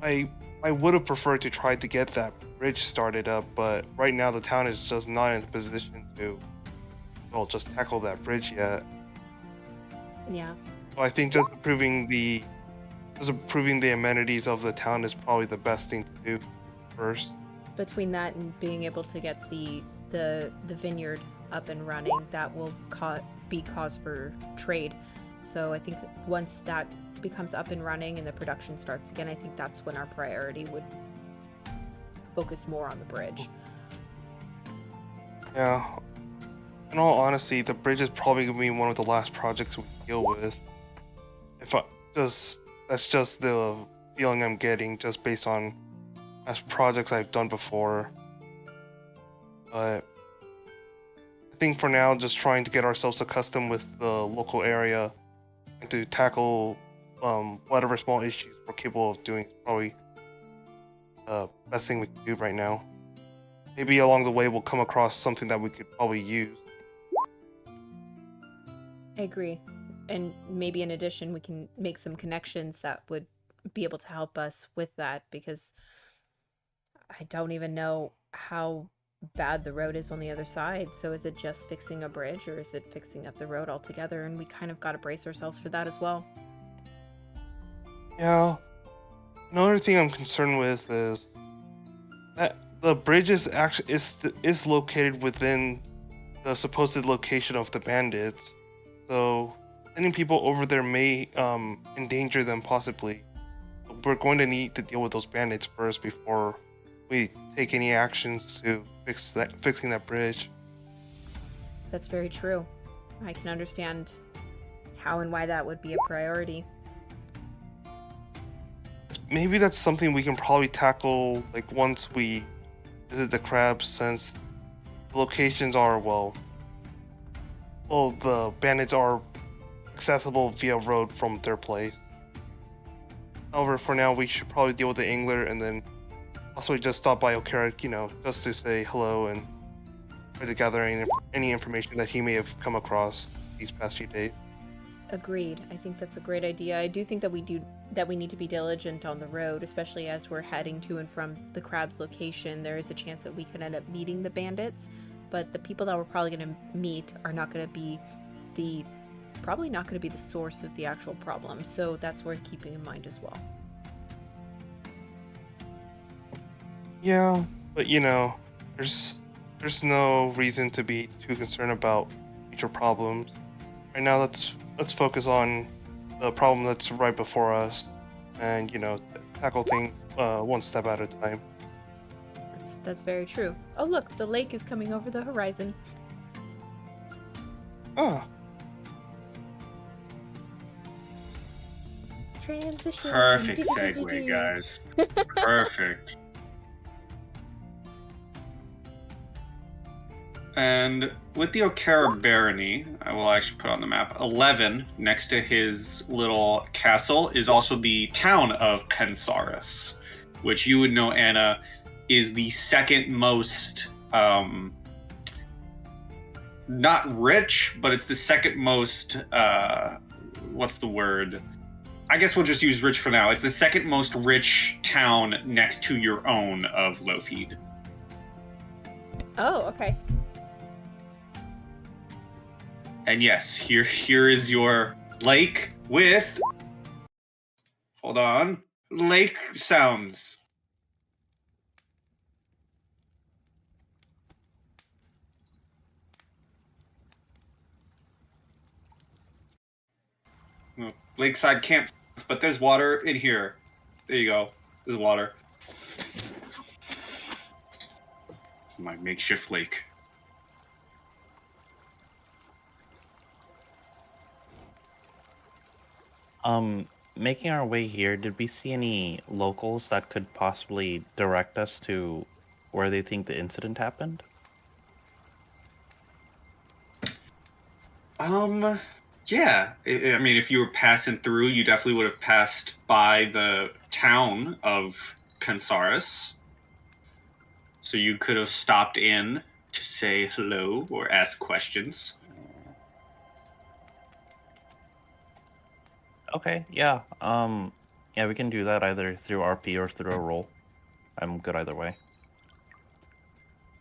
I would have preferred to try to get that bridge started up, but right now the town is just not in a position to, well, just tackle that bridge yet. Yeah. So I think just improving the amenities of the town is probably the best thing to do first. Between that and being able to get the vineyard up and running, that will be cause for trade. So I think once that becomes up and running and the production starts again, I think that's when our priority would focus more on the bridge. Yeah. In all honesty, the bridge is probably going to be one of the last projects we deal with. That's just the feeling I'm getting, just based on past projects I've done before. But I think for now, just trying to get ourselves accustomed with the local area and to tackle whatever small issues we're capable of doing is probably the best thing we can do right now. Maybe along the way we'll come across something that we could probably use. I agree. And maybe in addition, we can make some connections that would be able to help us with that, because I don't even know how bad the road is on the other side. So is it just fixing a bridge, or is it fixing up the road altogether? And we kind of got to brace ourselves for that as well. Yeah. Another thing I'm concerned with is that the bridge is located within the supposed location of the bandits. So sending people over there may endanger them possibly. We're going to need to deal with those bandits first before we take any actions to fixing that bridge. That's very true. I can understand how and why that would be a priority. Maybe that's something we can probably tackle like once we visit the crabs, since the locations are well, the bandits are accessible via road from their place. However, for now we should probably deal with the angler and then also just stop by Okara, just to say hello and try to gather any information that he may have come across these past few days. Agreed. I think that's a great idea. I do think that we need to be diligent on the road, especially as we're heading to and from the crab's location. There is a chance that we could end up meeting the bandits, but the people that we're probably going to meet are not going to be the source of the actual problem. So that's worth keeping in mind as well. Yeah, but there's no reason to be too concerned about future problems. Right now, let's focus on the problem that's right before us, and tackle things one step at a time. That's very true. Oh look, the lake is coming over the horizon. Ah, Transition. Perfect segue, guys. Perfect. And with the Okara barony, I will actually put on the map, 11 next to his little castle is also the town of Kansaris, which you would know, Anna, is the second most, not rich, but it's the second most, what's the word? I guess we'll just use rich for now. It's the second most rich town next to your own of Lothid. Oh, okay. And yes, here is your lake with... Hold on. Lake sounds. Lakeside camp, but there's water in here. There you go. There's water. My makeshift lake. Making our way here, did we see any locals that could possibly direct us to where they think the incident happened? Yeah. I mean, if you were passing through, you definitely would have passed by the town of Kansaris. So you could have stopped in to say hello or ask questions. Okay, yeah. Yeah, we can do that either through RP or through a roll. I'm good either way.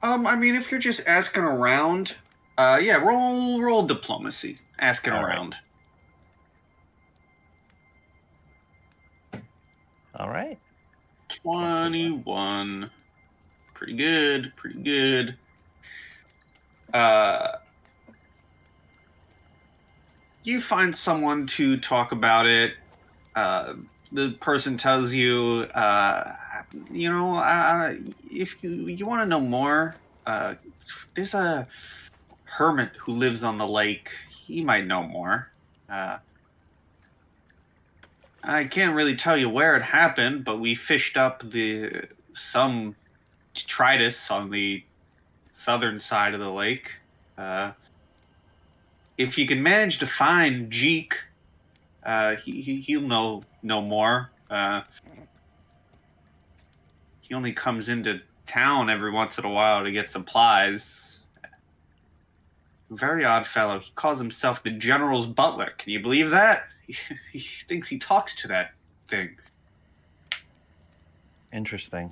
I mean, if you're just asking around, yeah, roll diplomacy. Asking All right. around. All right. 21. Pretty good, pretty good. You find someone to talk about it. The person tells you, if you want to know more, there's a hermit who lives on the lake. He might know more. I can't really tell you where it happened, but we fished up some detritus on the southern side of the lake. If you can manage to find Jeek, he'll know more. He only comes into town every once in a while to get supplies. Very odd fellow. He calls himself the General's butler. Can you believe that? He thinks he talks to that thing. Interesting.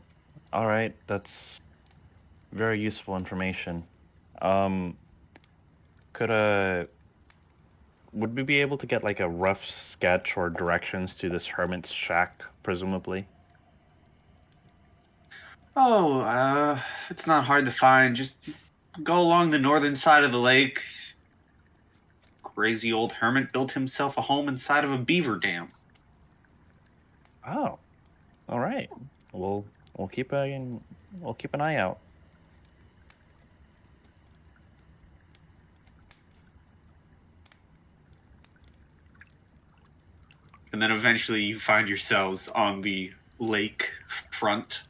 All right, that's very useful information. Would we be able to get like a rough sketch or directions to this hermit's shack, presumably? Oh, it's not hard to find. Just go along the northern side of the lake. Crazy old hermit built himself a home inside of a beaver dam. Oh, all right. We'll keep an eye out. And then eventually you find yourselves on the lake front.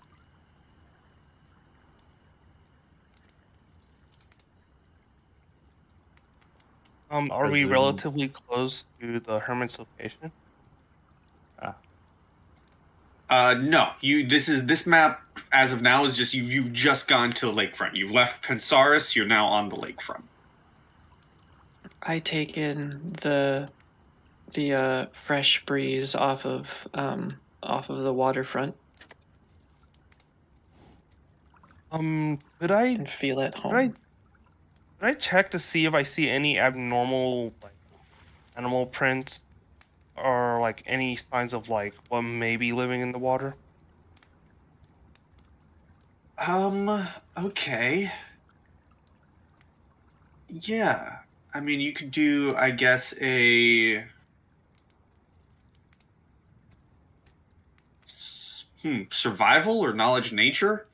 Are we Presume- relatively close to the hermit's location? No. This map as of now is just you've just gone to the lakefront. You've left Pensaris, you're now on the lakefront. I take in the fresh breeze off of the waterfront Could I and feel at home. could I check to see if I see any abnormal like animal prints or like any signs of like what may be living in the water? Okay. Yeah. I mean, you could do, I guess, survival or knowledge nature?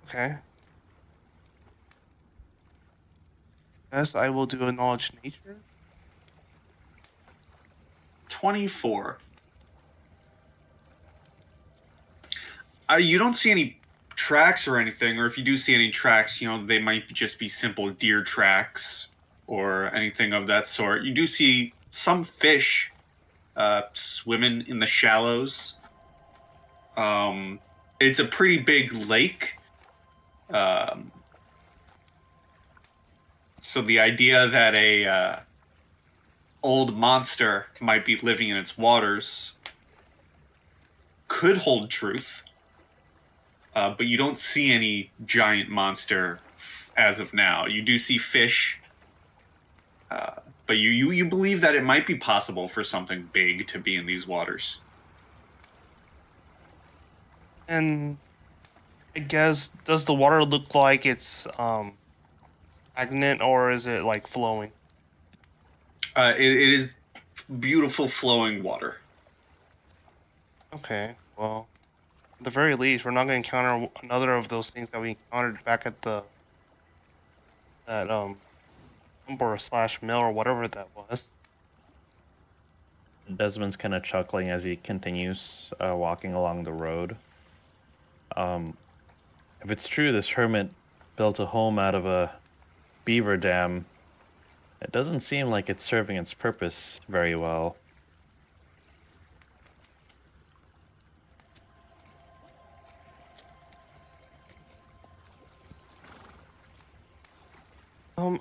Okay. Yes, I will do a knowledge nature. 24. You don't see any tracks or anything, or if you do see any tracks, they might just be simple deer tracks or anything of that sort. You do see some fish swimming in the shallows. It's a pretty big lake. So the idea that a old monster might be living in its waters could hold truth. But you don't see any giant monster as of now. You do see fish, but you believe that it might be possible for something big to be in these waters. And I guess, does the water look like it's stagnant or is it like flowing? It is beautiful flowing water. Okay, well, at the very least, we're not going to encounter another of those things that we encountered back at that /mill or whatever that was. Desmond's kind of chuckling as he continues walking along the road. If it's true this hermit built a home out of a beaver dam, it doesn't seem like it's serving its purpose very well.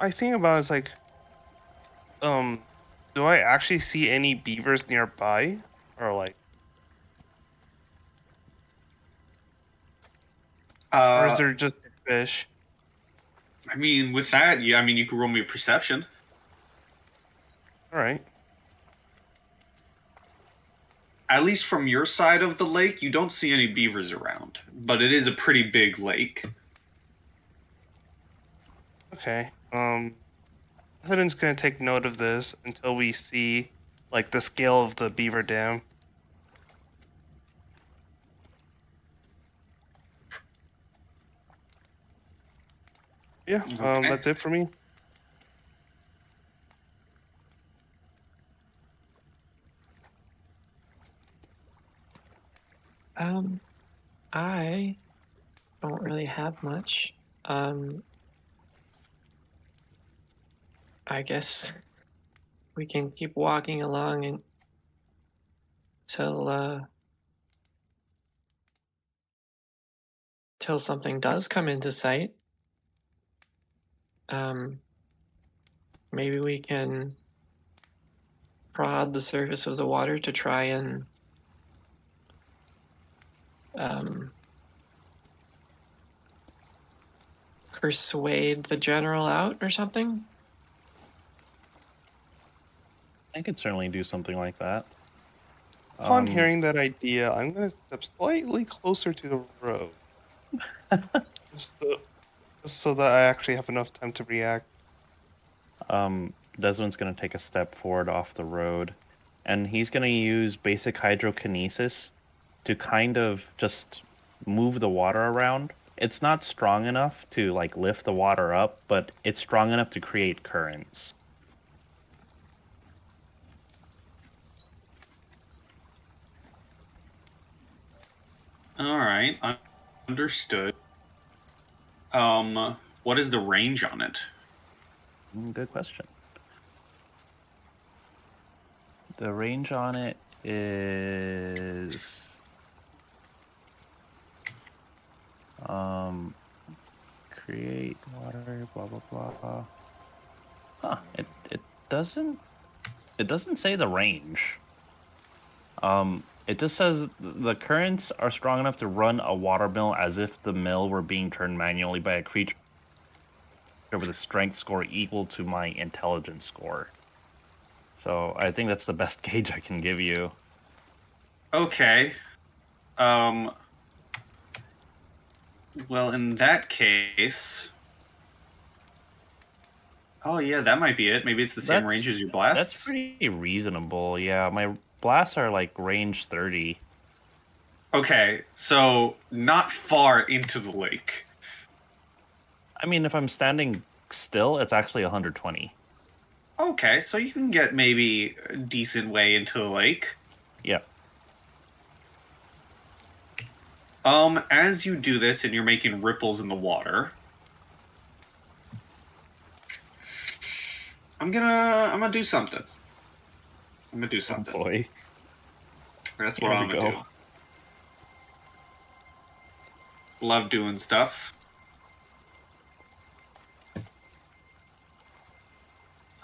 I think about it's like, do I actually see any beavers nearby, or like, or is there just fish? I mean, with that, you could roll me a perception. All right. At least from your side of the lake, you don't see any beavers around, but it is a pretty big lake. Okay. Kassadin's gonna take note of this until we see like the scale of the beaver dam. Yeah, Okay. that's it for me. I don't really have much. I guess we can keep walking along till something does come into sight. Maybe we can prod the surface of the water to try and persuade the general out or something. I could certainly do something like that. Upon hearing that idea, I'm gonna step slightly closer to the road. Just so that I actually have enough time to react. Desmond's gonna take a step forward off the road, and he's gonna use basic hydrokinesis to kind of just move the water around. It's not strong enough to like lift the water up, but it's strong enough to create currents. All right, understood. What is the range on it? Good question. The range on it is create water, blah blah blah. Huh, it doesn't say the range. It just says the currents are strong enough to run a water mill as if the mill were being turned manually by a creature with a strength score equal to my intelligence score. So I think that's the best gauge I can give you. Okay. Well, in that case... Oh, yeah, that might be it. Maybe it's the same range as your blasts? That's pretty reasonable, yeah. My blasts are like range 30. Okay, so not far into the lake. I mean, if I'm standing still, it's actually 120. Okay, so you can get maybe a decent way into the lake. Yeah. As you do this and you're making ripples in the water, I'm gonna do something. I'm gonna do something. Oh boy. That's what I'm gonna do. Love doing stuff.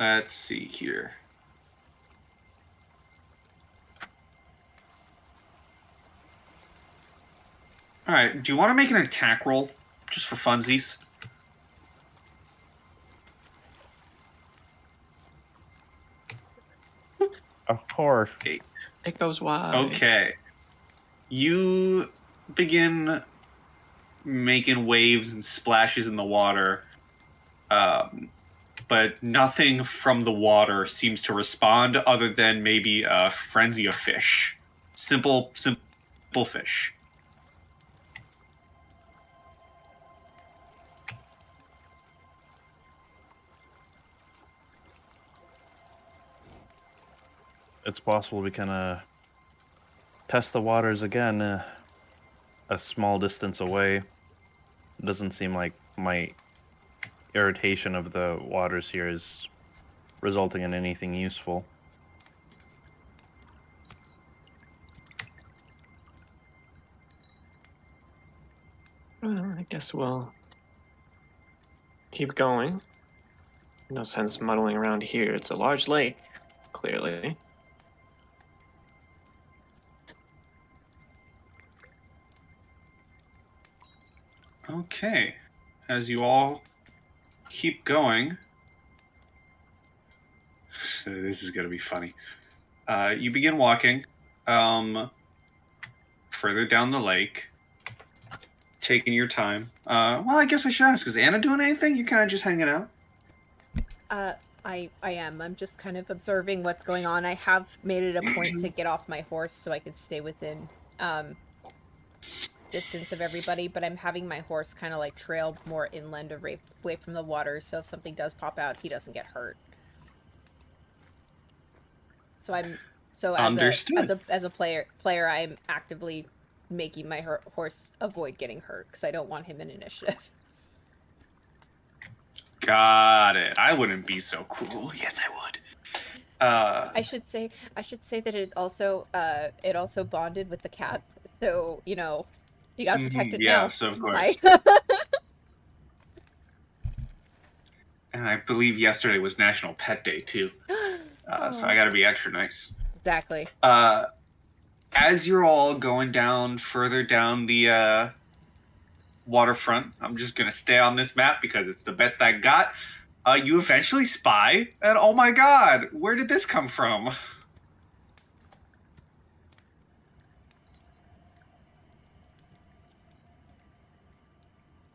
Let's see here. Alright, do you want to make an attack roll? Just for funsies? Of course. It goes wide. Okay. You begin making waves and splashes in the water, but nothing from the water seems to respond other than maybe a frenzy of fish. Simple fish. It's possible we can test the waters again a small distance away. It doesn't seem like my irritation of the waters here is resulting in anything useful. Well, I guess we'll keep going. No sense muddling around here. It's a large lake, clearly. Okay. As you all keep going... This is going to be funny. You begin walking further down the lake, taking your time. Well, I guess I should ask, is Anna doing anything? You're kind of just hanging out? I am. I'm just kind of observing what's going on. I have made it a point to get off my horse so I could stay within distance of everybody, but I'm having my horse kind of like trail more inland away from the water, so if something does pop out, he doesn't get hurt. So as a player, I'm actively making my horse avoid getting hurt because I don't want him in initiative. Got it. I wouldn't be so cruel. Yes, I would. I should say that it also bonded with the cat, so you know, you gotta protect it now. Yes, of course. And I believe yesterday was National Pet Day too, so I gotta be extra nice. Exactly. As you're all going down further down the waterfront, I'm just gonna stay on this map because it's the best I got. You eventually spy, and oh my god, where did this come from?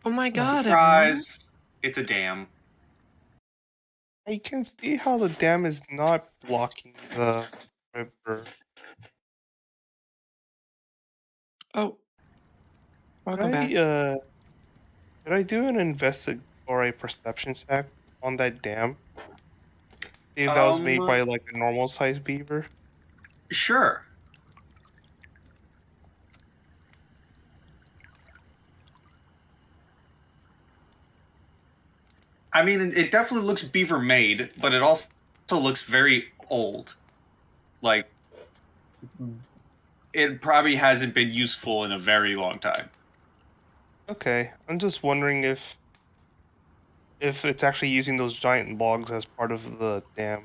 Oh my god, everyone. Surprise! It's a dam. I can see how the dam is not blocking the river. Oh. Welcome back. Did I do an investigate or a perception check on that dam? See if that was made by like a normal sized beaver? Sure. I mean, it definitely looks beaver made, but it also looks very old. Like, it probably hasn't been useful in a very long time. Okay, I'm just wondering if it's actually using those giant logs as part of the dam.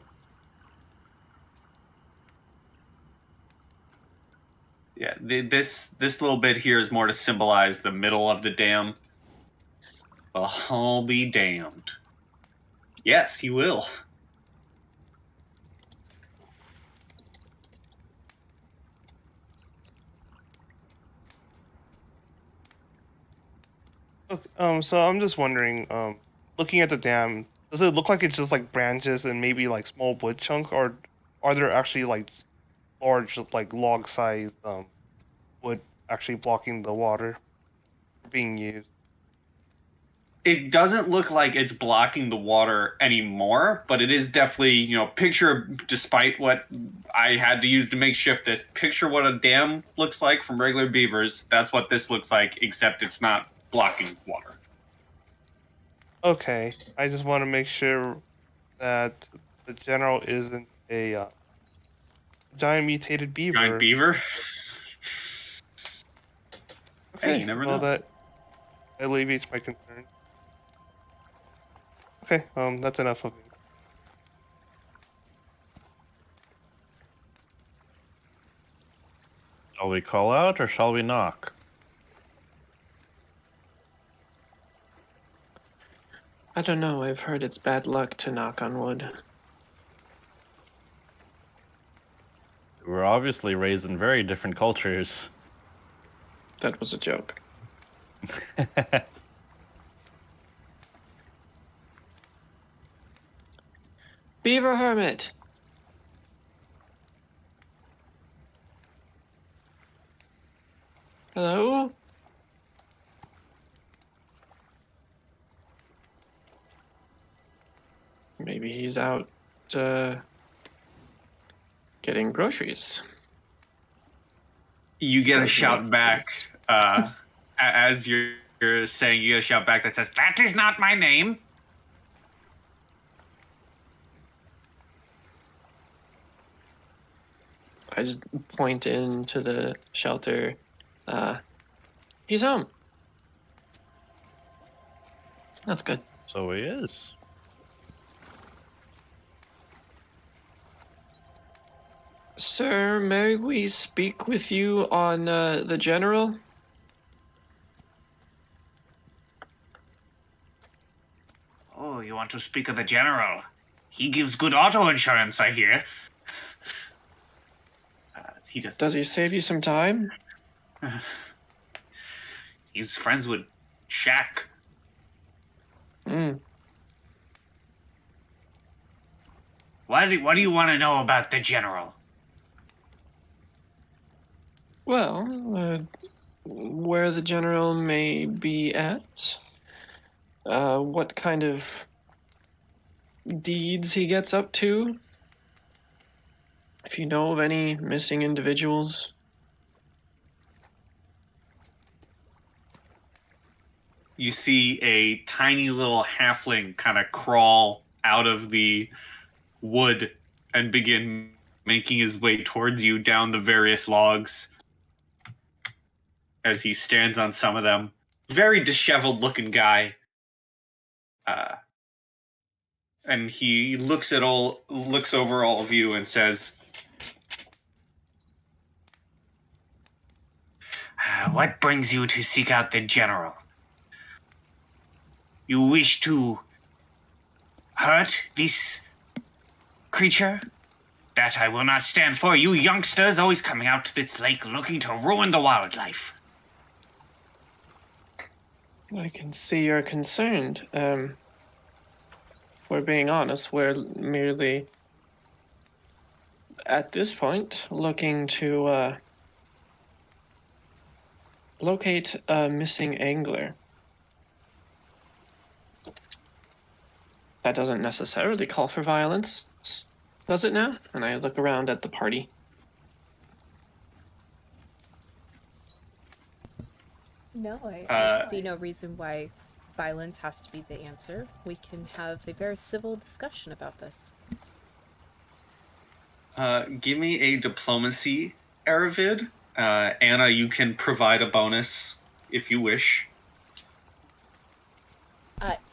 Yeah, this little bit here is more to symbolize the middle of the dam. Well, I'll be damned. Yes, he will. Okay, so I'm just wondering, looking at the dam, does it look like it's just like branches and maybe like small wood chunks, or are there actually like large like log size wood actually blocking the water being used? It doesn't look like it's blocking the water anymore, but it is definitely, picture, despite what I had to use to make shift this, picture what a dam looks like from regular beavers. That's what this looks like, except it's not blocking water. Okay, I just want to make sure that the general isn't a giant mutated beaver. Giant beaver? Okay, Hey, you never well know. that alleviates my concern. Okay, that's enough of me. Shall we call out or shall we knock? I don't know, I've heard it's bad luck to knock on wood. We're obviously raised in very different cultures. That was a joke. Beaver Hermit! Hello? Maybe he's out getting groceries. You get a Doesn't shout make back sense. as you're saying, you get a shout back that says, "That is not my name." I just point into the shelter. He's home. That's good. So he is. Sir, may we speak with you on the general? Oh, you want to speak of the general? He gives good auto insurance, I hear. He does. Does he save you some time? He's friends with Shaq. Hmm. What do you want to know about the general? Well, where the general may be at, what kind of deeds he gets up to, if you know of any missing individuals. You see a tiny little halfling kind of crawl out of the wood and begin making his way towards you down the various logs as he stands on some of them. Very disheveled looking guy. And he looks over all of you and says, "What brings you to seek out the general? You wish to hurt this creature? That I will not stand for. You youngsters always coming out to this lake looking to ruin the wildlife." I can see you're concerned. We're being honest, we're merely, at this point, looking to locate a missing angler. That doesn't necessarily call for violence, does it now? And I look around at the party. No, I see no reason why violence has to be the answer. We can have a very civil discussion about this. Give me a diplomacy, Erivid. Anna, you can provide a bonus if you wish.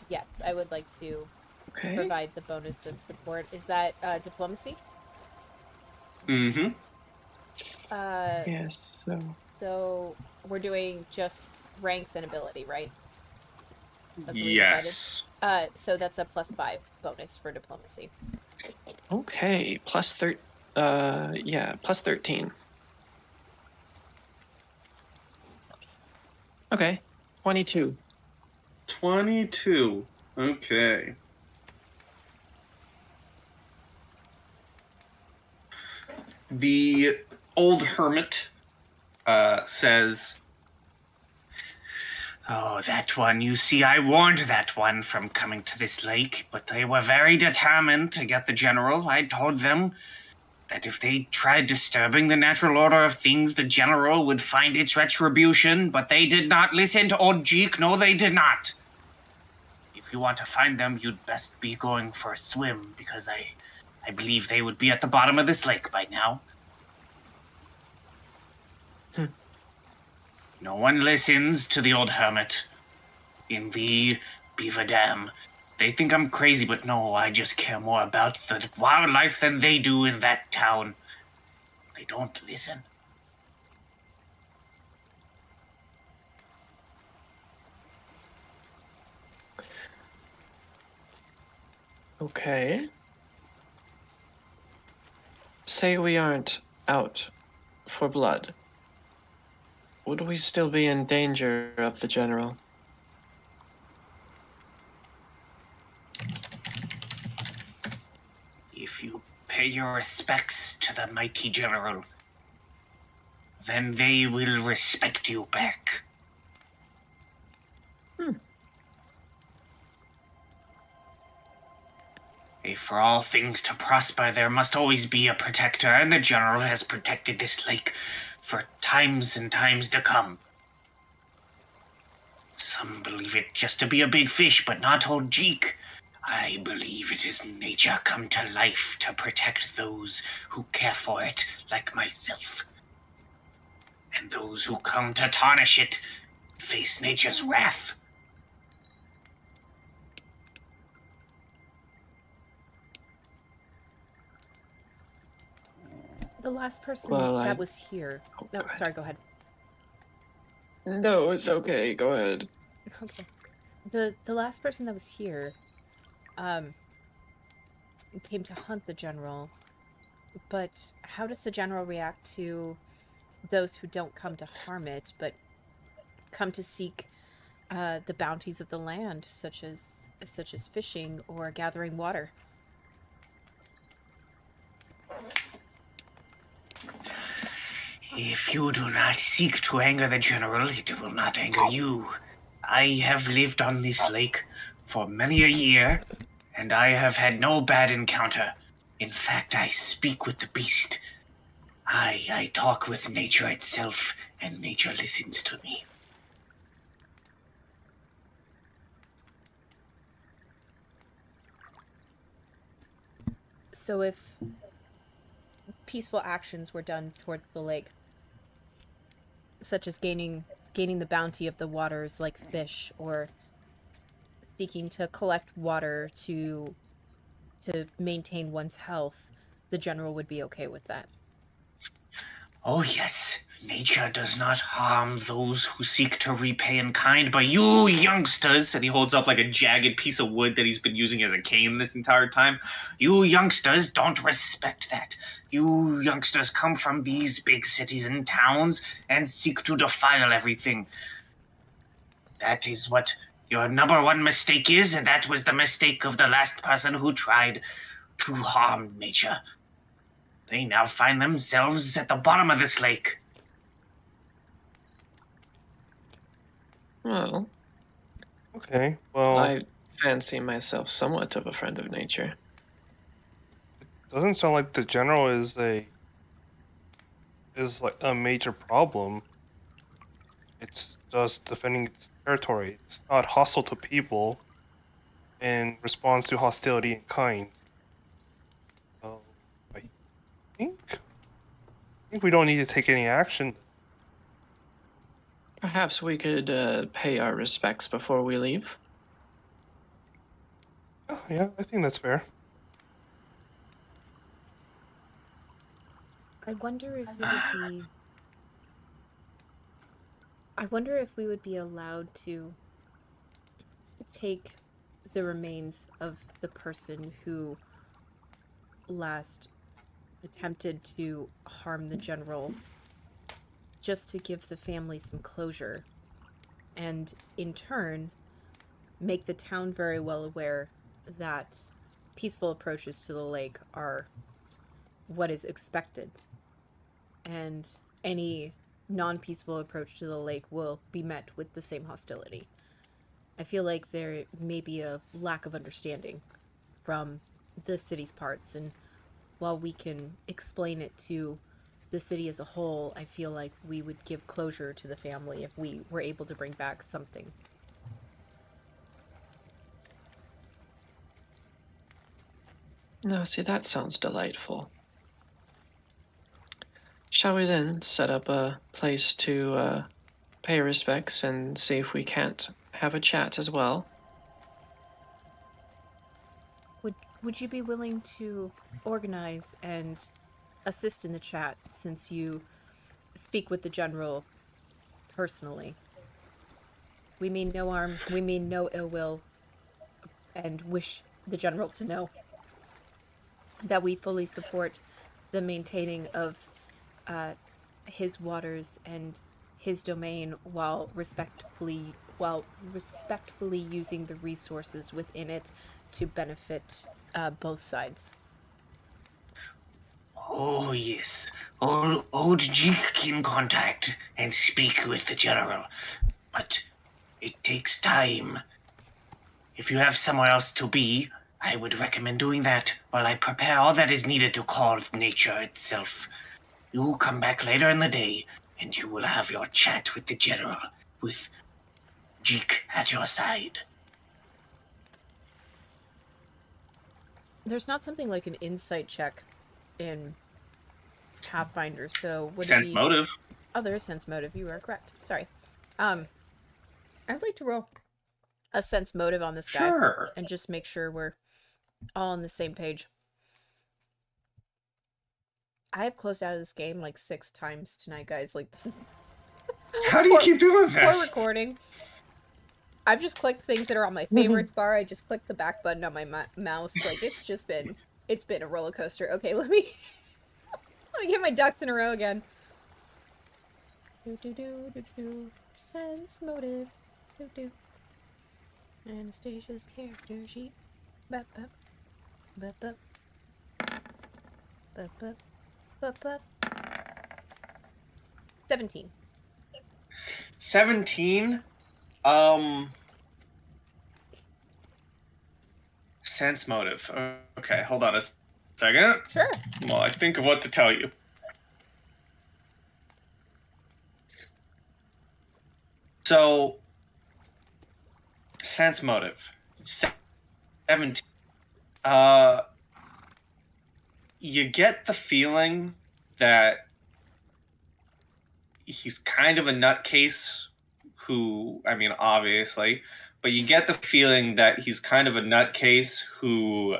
Yes, I would like to Okay. provide the bonus of support. Is that diplomacy? Mm-hmm. Yes, so... So we're doing just ranks and ability, right? That's what we Yes. decided. So that's a +5 bonus for diplomacy. Okay, plus 13. Okay, 22. 22. Okay. The old hermit says, "Oh, that one. You see, I warned that one from coming to this lake, but they were very determined to get the general. I told them that if they tried disturbing the natural order of things, the general would find its retribution, but they did not listen to old Jeek. No, they did not. If you want to find them, you'd best be going for a swim, because I believe they would be at the bottom of this lake by now." No one listens to the old hermit in the Beaver Dam. They think I'm crazy, but no, I just care more about the wildlife than they do in that town. They don't listen. Okay. Say we aren't out for blood. Would we still be in danger of the general? If you pay your respects to the mighty general, then they will respect you back. If for all things to prosper, there must always be a protector, and the general has protected this lake for times and times to come. Some believe it just to be a big fish, but not old Jeek. I believe it is nature come to life to protect those who care for it, like myself. And those who come to tarnish it face nature's wrath. The last person Well, that was here. Oh, No, go ahead. sorry, go ahead. No, it's okay. Go ahead. Okay. The last person that was here, came to hunt the general. But how does the general react to those who don't come to harm it, but come to seek the bounties of the land, such as fishing or gathering water? If you do not seek to anger the general, it will not anger you. I have lived on this lake for many a year, and I have had no bad encounter. In fact, I speak with the beast. I talk with nature itself, and nature listens to me. So if peaceful actions were done toward the lake, such as gaining the bounty of the waters like fish, or seeking to collect water to maintain one's health, the general would be okay with that. Oh yes, nature does not harm those who seek to repay in kind, but you youngsters, and he holds up like a jagged piece of wood that he's been using as a cane this entire time, you youngsters don't respect that. You youngsters come from these big cities and towns and seek to defile everything. That is what your number one mistake is, and that was the mistake of the last person who tried to harm nature. They now find themselves at the bottom of this lake. Well, Okay, well, I fancy myself somewhat of a friend of nature. doesn't sound like the general is like a major problem. It's just defending its territory. It's not hostile to people and responds to hostility in kind. So I think we don't need to take any action. Perhaps we could pay our respects before we leave. Oh, yeah, I think that's fair. I wonder if it would be. I wonder if we would be allowed to take the remains of the person who last attempted to harm the general, just to give the family some closure, and in turn make the town very well aware that peaceful approaches to the lake are what is expected, and any non-peaceful approach to the lake will be met with the same hostility. I feel like there may be a lack of understanding from the city's parts, and while we can explain it to the city as a whole, I feel like we would give closure to the family if we were able to bring back something. No, see, that sounds delightful. Shall we then set up a place to pay respects and see if we can't have a chat as well? Would you be willing to organize and assist in the chat, since you speak with the general personally? We mean no harm, we mean no ill will, and wish the general to know that we fully support the maintaining of his waters and his domain while respectfully using the resources within it to benefit both sides. Oh, yes. Old Jeek can contact and speak with the general, but it takes time. If you have somewhere else to be, I would recommend doing that while I prepare all that is needed to call nature itself. You will come back later in the day, and you will have your chat with the general, with Jeek at your side. There's not something like an insight check in Pathfinder, so would Sense it be... motive. Oh, there is sense motive. You are correct. Sorry. I'd like to roll a sense motive on this guy. Sure. And just make sure we're all on the same page. I have closed out of this game like 6 times tonight, guys. Like, this is... How do you keep doing that? For recording. I've just clicked things that are on my favorites bar. I just clicked the back button on my mouse. Like, it's been a roller coaster. Okay, let me get my ducks in a row again. Sense motive. Anastasia's character sheet. Bup, bup. Bup, bup. Bup, bup. Bup, bup. 17. 17? Sense motive. Okay, hold on a second. Sure. Well, I think of what to tell you. So, sense motive. 17. You get the feeling that he's kind of a nutcase who, I mean, obviously, but you get the feeling that he's kind of a nutcase who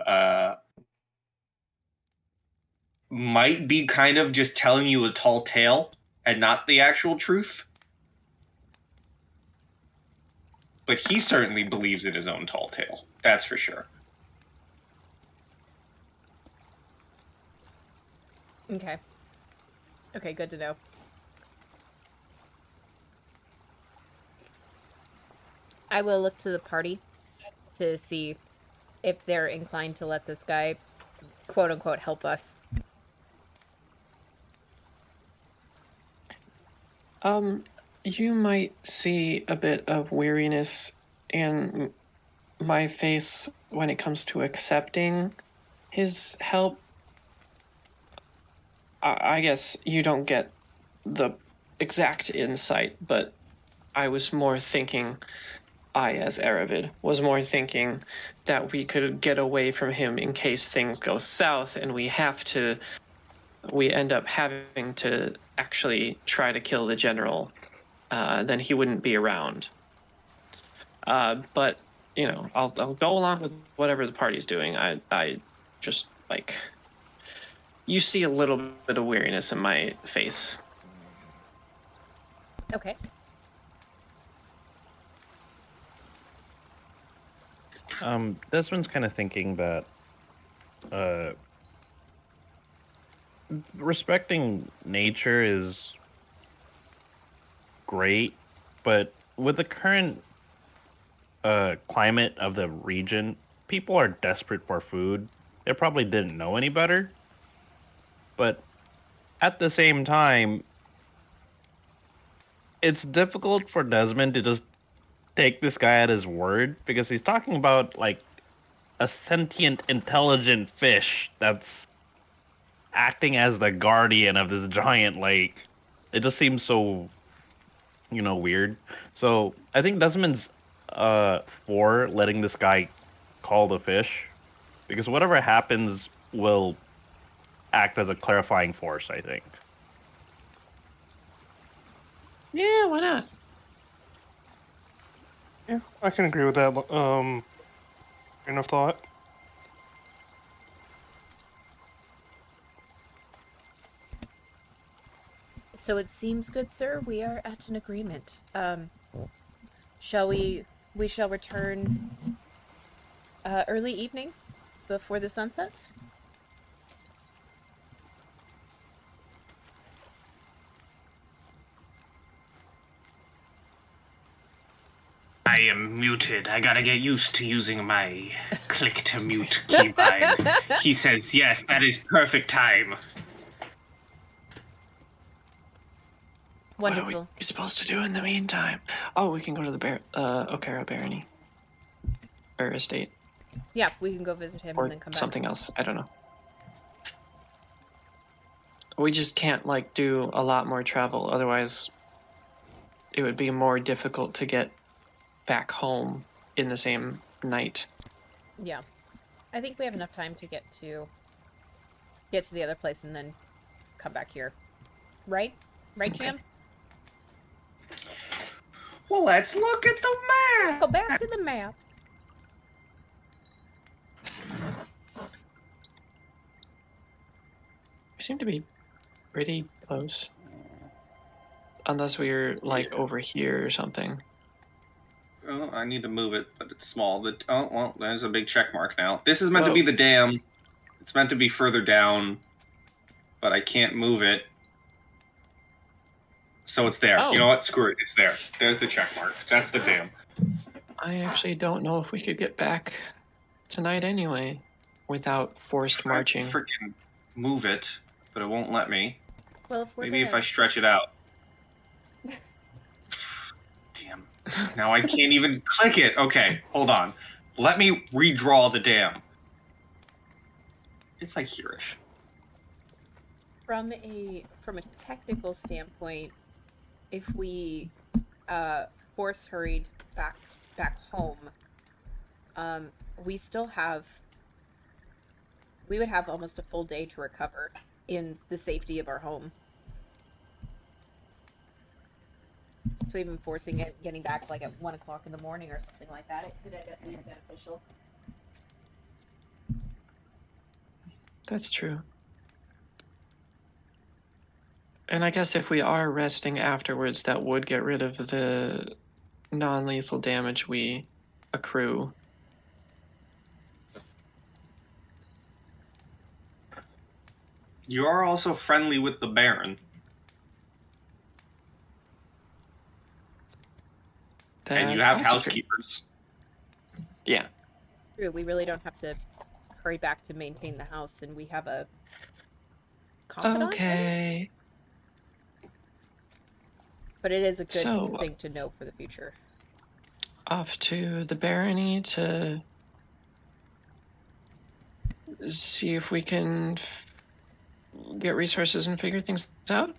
might be kind of just telling you a tall tale and not the actual truth. But he certainly believes in his own tall tale. That's for sure. Okay. Okay, good to know. I will look to the party to see if they're inclined to let this guy, quote unquote, help us. You might see a bit of weariness in my face when it comes to accepting his help. I guess you don't get the exact insight, but I was more thinking, as Erivid, was more thinking that we could get away from him in case things go south and we end up having to actually try to kill the general. Then he wouldn't be around. But, I'll go along with whatever the party's doing. I just, you see a little bit of weariness in my face. Okay. Desmond's kind of thinking that respecting nature is great, but with the current climate of the region, people are desperate for food. They probably didn't know any better. But at the same time, it's difficult for Desmond to just take this guy at his word, because he's talking about a sentient, intelligent fish that's acting as the guardian of this giant lake. It just seems so, weird. So I think Desmond's for letting this guy call the fish, because whatever happens will act as a clarifying force, I think. Yeah, why not? Yeah, I can agree with that. Train of thought. So it seems, good sir, we are at an agreement. Shall we shall return early evening before the sun sets? I am muted. I gotta get used to using my click to mute keybind. He says, yes, that is perfect time. Wonderful. What are we supposed to do in the meantime? Oh, we can go to the Okara Barony. Or estate. Yeah, we can go visit him Or and then come back. something else. I don't know. We just can't, do a lot more travel. Otherwise, it would be more difficult to get back home in the same night. Yeah. I think we have enough time to get to the other place and then come back here. Right? Right, Okay. Jam? Well, let's look at the map. Go back to the map. We seem to be pretty close. Unless we're, over here or something. Oh, I need to move it, but it's small. Well, there's a big check mark now. This is meant to be the dam. It's meant to be further down, but I can't move it. So it's there. Oh. You know what? Screw it. It's there. There's the check mark. That's the dam. I actually don't know if we could get back tonight anyway without forced marching. I freaking move it, but it won't let me. Well, if we're Maybe if I stretch it out. Damn. Now I can't even click it. Okay, hold on. Let me redraw the dam. It's here-ish. From a technical standpoint, if we force hurried back home, we would have almost a full day to recover in the safety of our home. So even forcing it, getting back at 1 o'clock in the morning or something like that, it could end up being beneficial. That's true. And I guess if we are resting afterwards, that would get rid of the non-lethal damage we accrue. You are also friendly with the Baron. And you That have also could- housekeepers. Yeah. True, we really don't have to hurry back to maintain the house, and we have a confidant, I guess? Okay. But it is a good So- thing to know for the future. Off to the barony to see if we can get resources and figure things out.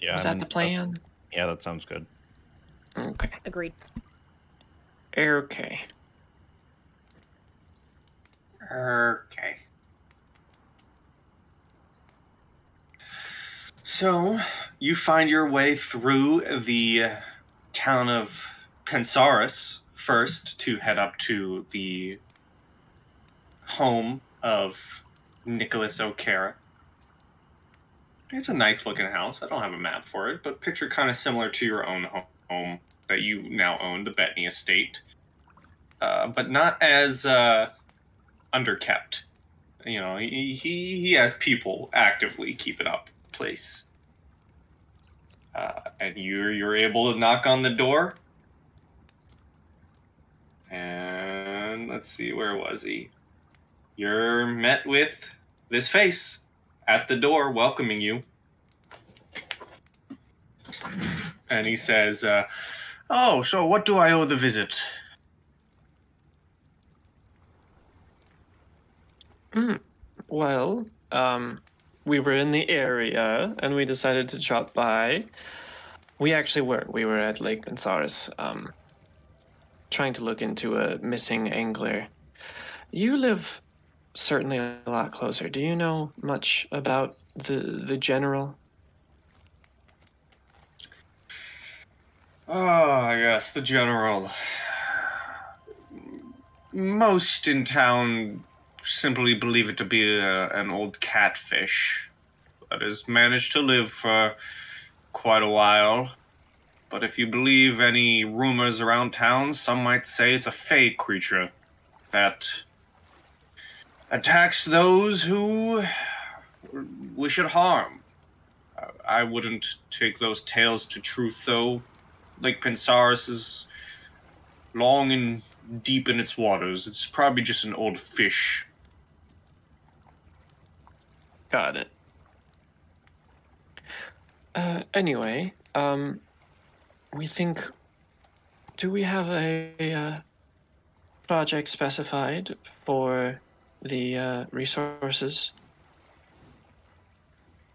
Yeah, Was that the plan? Yeah, that sounds good. Okay. Agreed. Okay. Okay. So, you find your way through the town of Pensaris first to head up to the home of Nicholas O'Cara. It's a nice looking house. I don't have a map for it, but picture kind of similar to your own home that you now own, the Bettany estate. But not as underkept. You know, he has people actively keeping up place. And you're able to knock on the door. And let's see, where was he? You're met with this face at the door welcoming you. And he says, oh, so what do I owe the visit? Well, we were in the area and we decided to drop by. We actually were. We were at Lake Pensaris, trying to look into a missing angler. You live certainly a lot closer. Do you know much about the general? Oh, yes, the general. Most in town simply believe it to be an old catfish that has managed to live for quite a while. But if you believe any rumors around town, some might say it's a fey creature that attacks those who wish it harm. I wouldn't take those tales to truth, though. Lake Pensaris is long and deep in its waters. It's probably just an old fish. Got it. Anyway, we think. Do we have a project specified for the resources?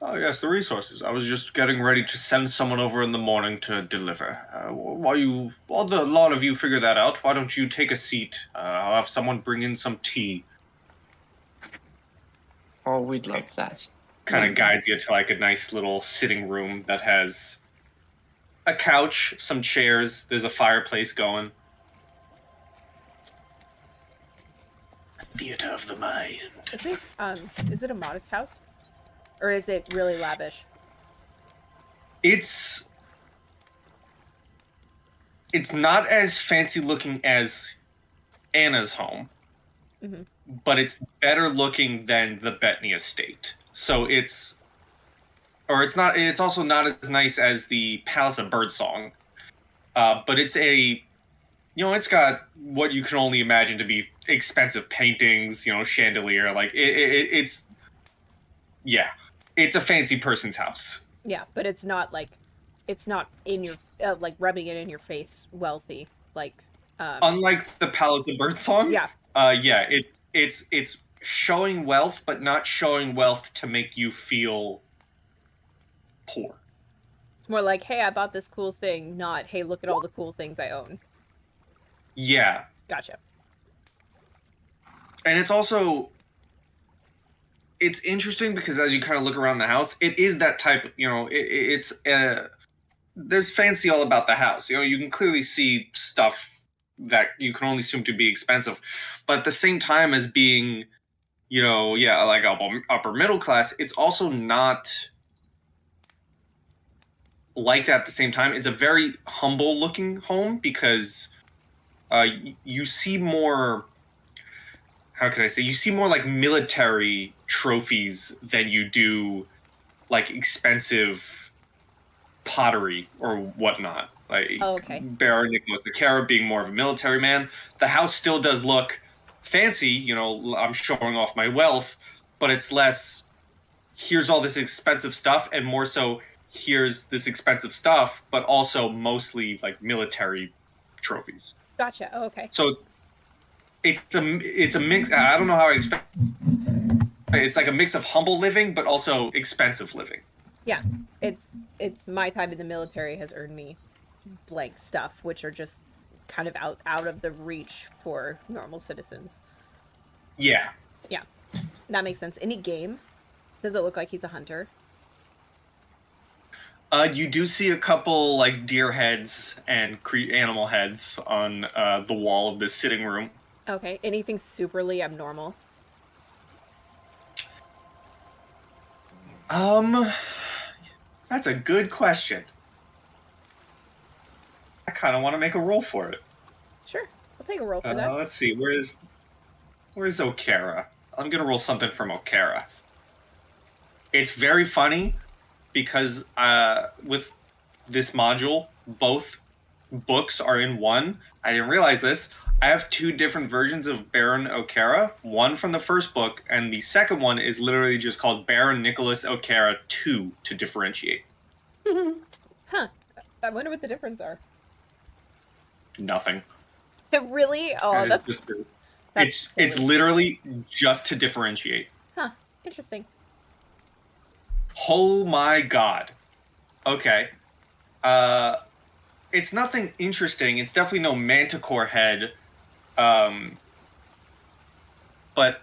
Oh, yes, the resources. I was just getting ready to send someone over in the morning to deliver. While the lot of you figure that out, why don't you take a seat? I'll have someone bring in some tea. Oh, we'd love that. Kind of guides you to like a nice little sitting room that has a couch, some chairs, there's a fireplace going. A theater of the mind. Is it a modest house? Or is it really lavish? It's not as fancy looking as Anna's home, but it's better looking than the Bettany estate. So it's not. It's also not as nice as the Palace of Birdsong, but it's it's got what you can only imagine to be expensive paintings. Chandelier. Like it's a fancy person's house. Yeah, but it's not in your like rubbing it in your face wealthy like. Unlike the Palace of Birdsong. Yeah. It's showing wealth, but not showing wealth to make you feel poor. It's more like, hey, I bought this cool thing, not, hey, look at all the cool things I own. Yeah. Gotcha. And it's interesting because as you kind of look around the house, it is that type, there's fancy all about the house. You can clearly see stuff that you can only assume to be expensive, but at the same time as being, like upper middle class, it's also not like that at the same time. It's a very humble looking home because you see more, how can I say, you see more like military trophies than you do like expensive pottery or whatnot. Like Baron Nicholas O'Cara being more of a military man. The house still does look fancy, you know, I'm showing off my wealth, but it's less, here's all this expensive stuff, and more so, here's this expensive stuff, but also mostly like military trophies. Gotcha. Oh, okay. So it's a mix. I don't know how I expect. It's like a mix of humble living, but also expensive living. Yeah, it's my time in the military has earned me blank stuff, which are just kind of out of the reach for normal citizens. Yeah. Yeah, that makes sense. Any game? Does it look like he's a hunter? You do see a couple like deer heads and animal heads on the wall of this sitting room. Okay. Anything superly abnormal? That's a good question. I kind of want to make a roll for it. Sure, I'll take a roll for that. Let's see. Where's O'Cara? I'm gonna roll something from O'Cara. It's very funny because with this module, both books are in one. I didn't realize this. I have two different versions of Baron O'Cara. One from the first book, and the second one is literally just called Baron Nicholas O'Cara 2 to differentiate. Huh. I wonder what the difference are. Nothing. Really? Oh, that's just, it's literally just to differentiate. Huh. Interesting. Oh my god. Okay. It's nothing interesting. It's definitely no manticore head. But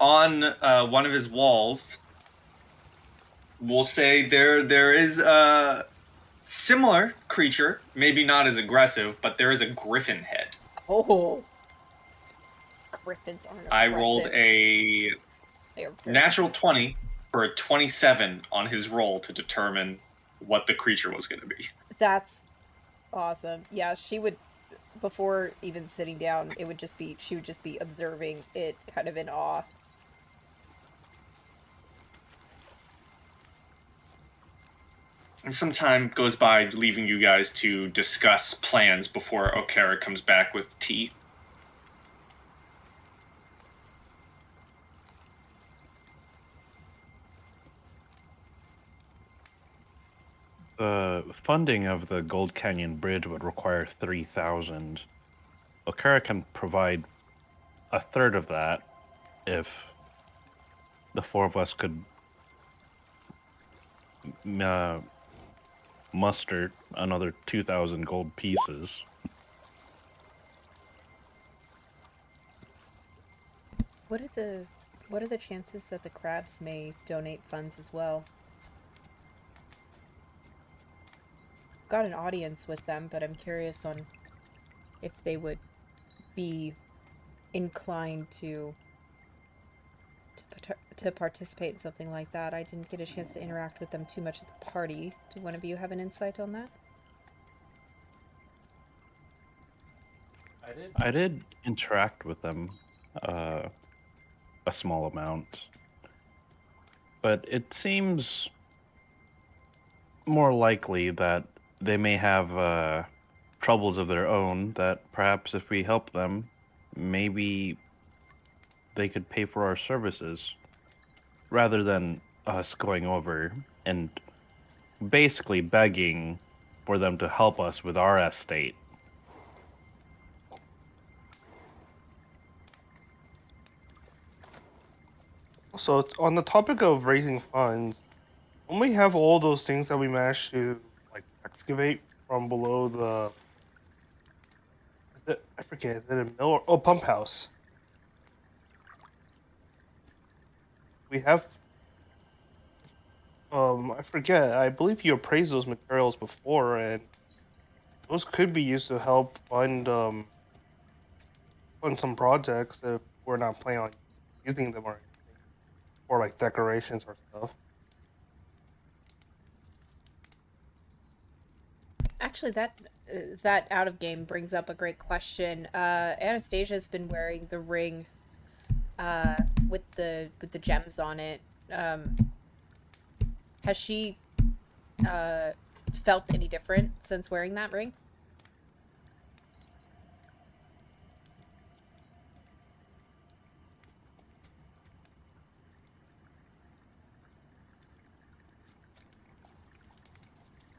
on one of his walls, we'll say there is a similar creature, maybe not as aggressive, but there is a griffin head. Oh. Griffins aren't aggressive. I rolled a natural 20 for a 27 on his roll to determine what the creature was going to be. That's awesome. Yeah, she would, before even sitting down, she would just be observing it kind of in awe. And some time goes by, leaving you guys to discuss plans before O'Cara comes back with tea. The funding of the Gold Canyon Bridge would require 3,000. O'Cara can provide a third of that if the four of us could muster another 2,000 gold pieces. What are the chances that the crabs may donate funds as well? Got an audience with them, but I'm curious on if they would be inclined to participate in something like that. I didn't get a chance to interact with them too much at the party. Do one of you have an insight on that? I did interact with them a small amount, but it seems more likely that they may have troubles of their own, that perhaps if we help them, maybe they could pay for our services, rather than us going over and basically begging for them to help us with our estate. So on the topic of raising funds, don't we have all those things that we managed to like excavate from below I forget, is it a mill or pump house? We have I forget, I believe you appraised those materials before, and those could be used to help fund some projects if we're not planning on using them or like decorations or stuff. Actually, that out of game brings up a great question. Anastasia's been wearing the ring with the gems on it. Has she felt any different since wearing that ring?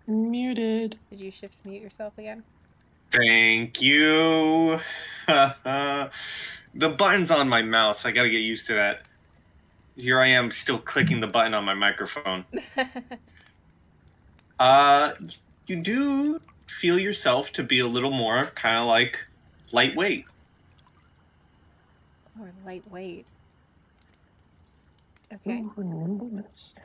Muted. Did you shift mute yourself again? Thank you. The button's on my mouse. I gotta get used to that. Here I am still clicking the button on my microphone. You do feel yourself to be a little more kind of like lightweight. Or lightweight. Okay. Ooh, nimbleness.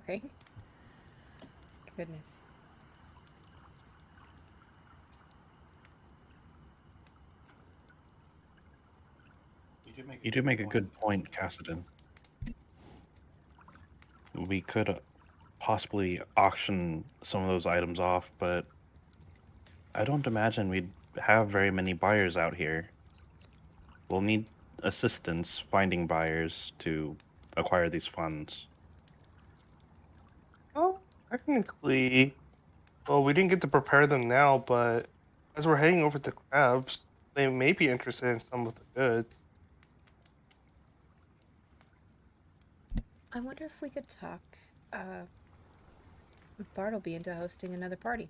Right? Goodness. You do make a good point, Kassadin. We could possibly auction some of those items off, but I don't imagine we'd have very many buyers out here. We'll need assistance finding buyers to acquire these funds. Well, technically, well, we didn't get to prepare them now, but as we're heading over to Crabs, they may be interested in some of the goods. I wonder if we could talk Bartleby into hosting another party.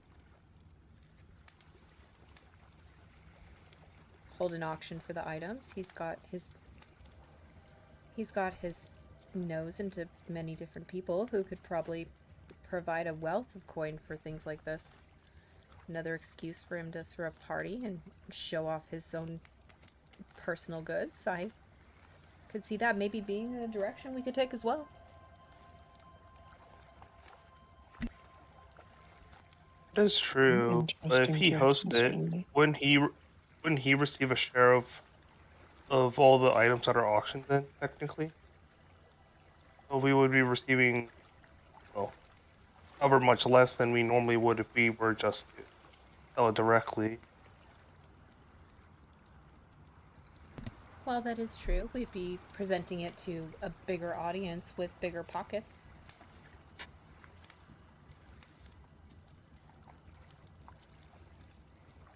Hold an auction for the items. He's got his nose into many different people who could probably provide a wealth of coin for things like this. Another excuse for him to throw a party and show off his own personal goods. I could see that maybe being a direction we could take as well. That is true, but if he hosted it, wouldn't he receive a share of all the items that are auctioned then, technically? So we would be receiving, well, however much less than we normally would if we were just to sell it directly. Well, that is true. We'd be presenting it to a bigger audience with bigger pockets.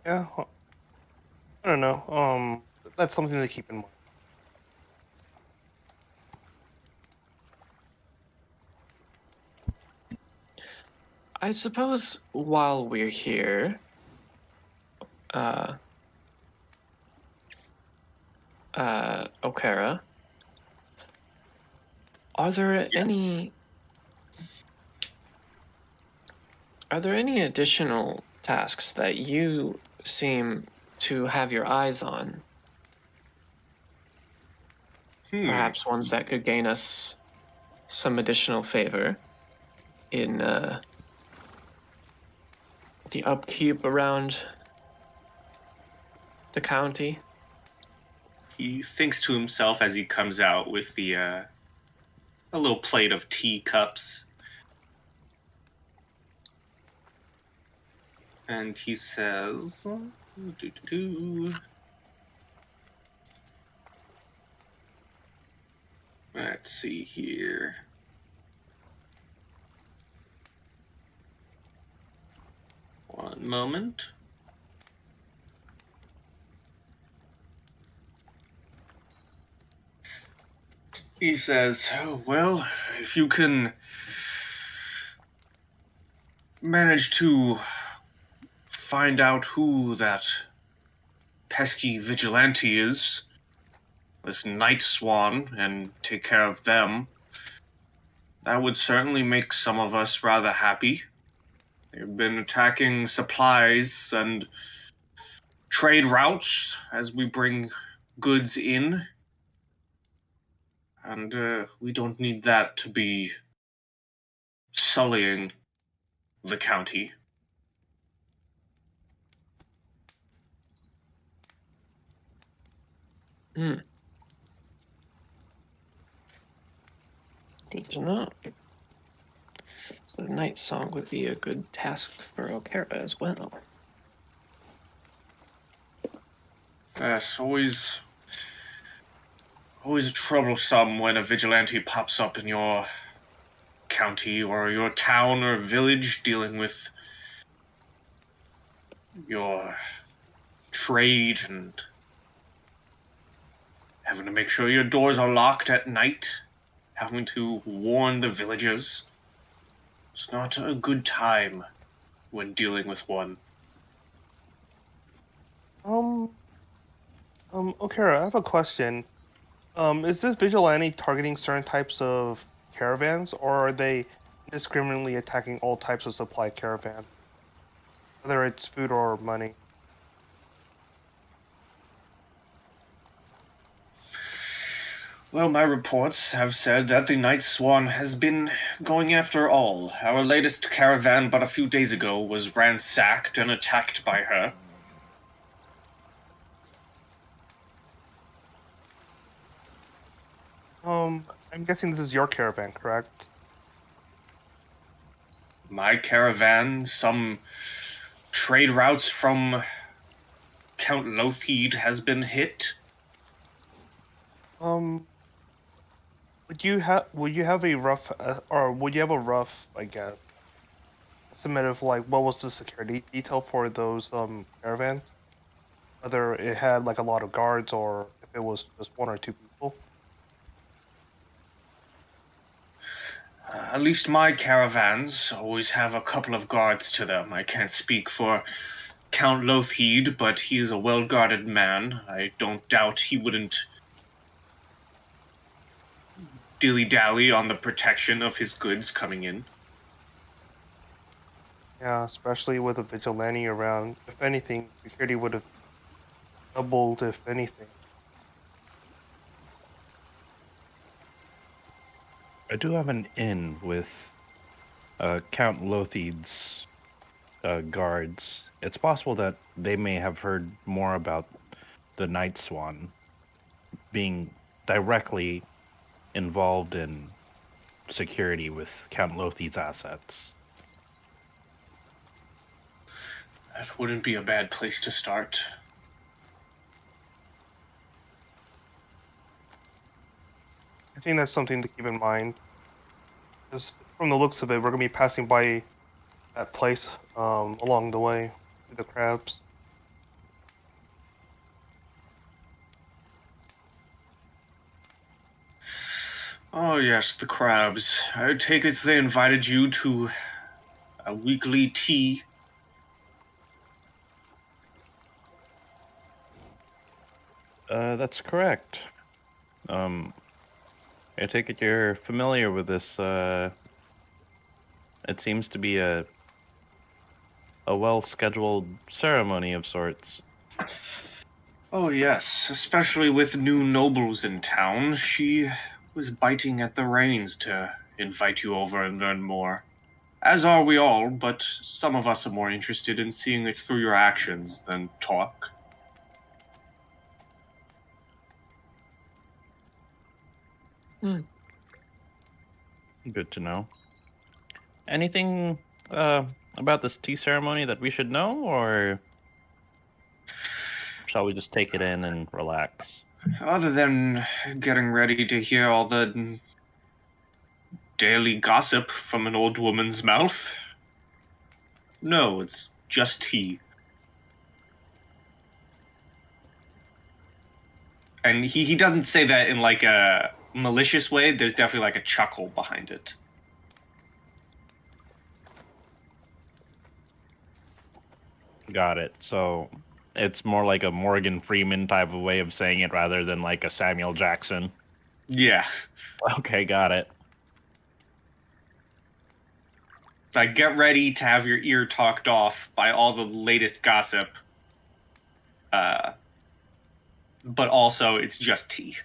Yeah, I don't know. That's something to keep in mind. I suppose while we're here, Okara, are there any additional tasks that you seem to have your eyes on? Perhaps ones that could gain us some additional favor in the upkeep around the county? He thinks to himself as he comes out with the a little plate of teacups. And he says, let's see here. One moment. He says, oh, well, if you can manage to find out who that pesky vigilante is, this night swan, and take care of them, that would certainly make some of us rather happy. They've been attacking supplies and trade routes as we bring goods in. And we don't need that to be sullying the county. Good to know. So the night song would be a good task for Okara as well. Yes, always troublesome when a vigilante pops up in your county or your town or village dealing with your trade and having to make sure your doors are locked at night, having to warn the villagers. It's not a good time when dealing with one. Okara, I have a question. Is this vigilante targeting certain types of caravans, or are they indiscriminately attacking all types of supply caravan, whether it's food or money? Well, my reports have said that the Night Swan has been going after all. Our latest caravan but a few days ago was ransacked and attacked by her. I'm guessing this is your caravan, correct? My caravan, some trade routes from Count Lothheed has been hit. Would you have a rough, I guess, estimate of like what was the security detail for those caravans? Whether it had like a lot of guards or if it was just one or two people? At least my caravans always have a couple of guards to them. I can't speak for Count Lothheed, but he is a well-guarded man. I don't doubt he wouldn't dilly-dally on the protection of his goods coming in. Yeah, especially with a vigilante around. If anything, security would have doubled, if anything. I do have an inn with Count Lothheed's guards. It's possible that they may have heard more about the Night Swan being directly involved in security with Count Lothheed's assets. That wouldn't be a bad place to start. I think that's something to keep in mind. Just from the looks of it, we're gonna be passing by that place along the way with the crabs. Oh yes, the crabs. I take it they invited you to a weekly tea. That's correct. I take it you're familiar with this. It seems to be a well-scheduled ceremony of sorts. Oh yes, especially with new nobles in town. She was biting at the reins to invite you over and learn more. As are we all, but some of us are more interested in seeing it through your actions than talk. Good to know. Anything about this tea ceremony that we should know, or shall we just take it in and relax? Other than getting ready to hear all the daily gossip from an old woman's mouth, no, it's just tea. And he doesn't say that in like a malicious way. There's definitely like a chuckle behind it. Got it. So it's more like a Morgan Freeman type of way of saying it rather than like a Samuel Jackson. Yeah. Okay, got it. Like, get ready to have your ear talked off by all the latest gossip. But also, it's just tea.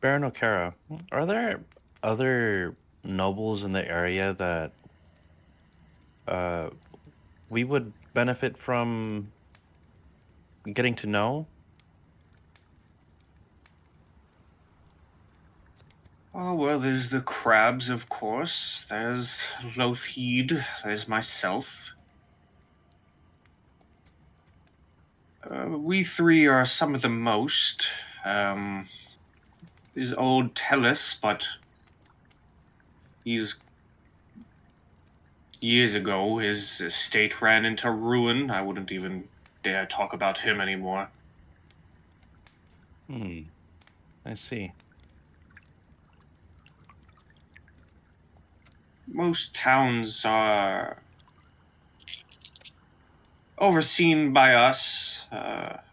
Baron O'Kara, are there other nobles in the area that we would benefit from getting to know? Oh, well, there's the crabs, of course. There's Lothheed. There's myself. We three are some of the most. There's old Tellus, but he's... Years ago, his estate ran into ruin. I wouldn't even dare talk about him anymore. I see. Most towns are overseen by us. There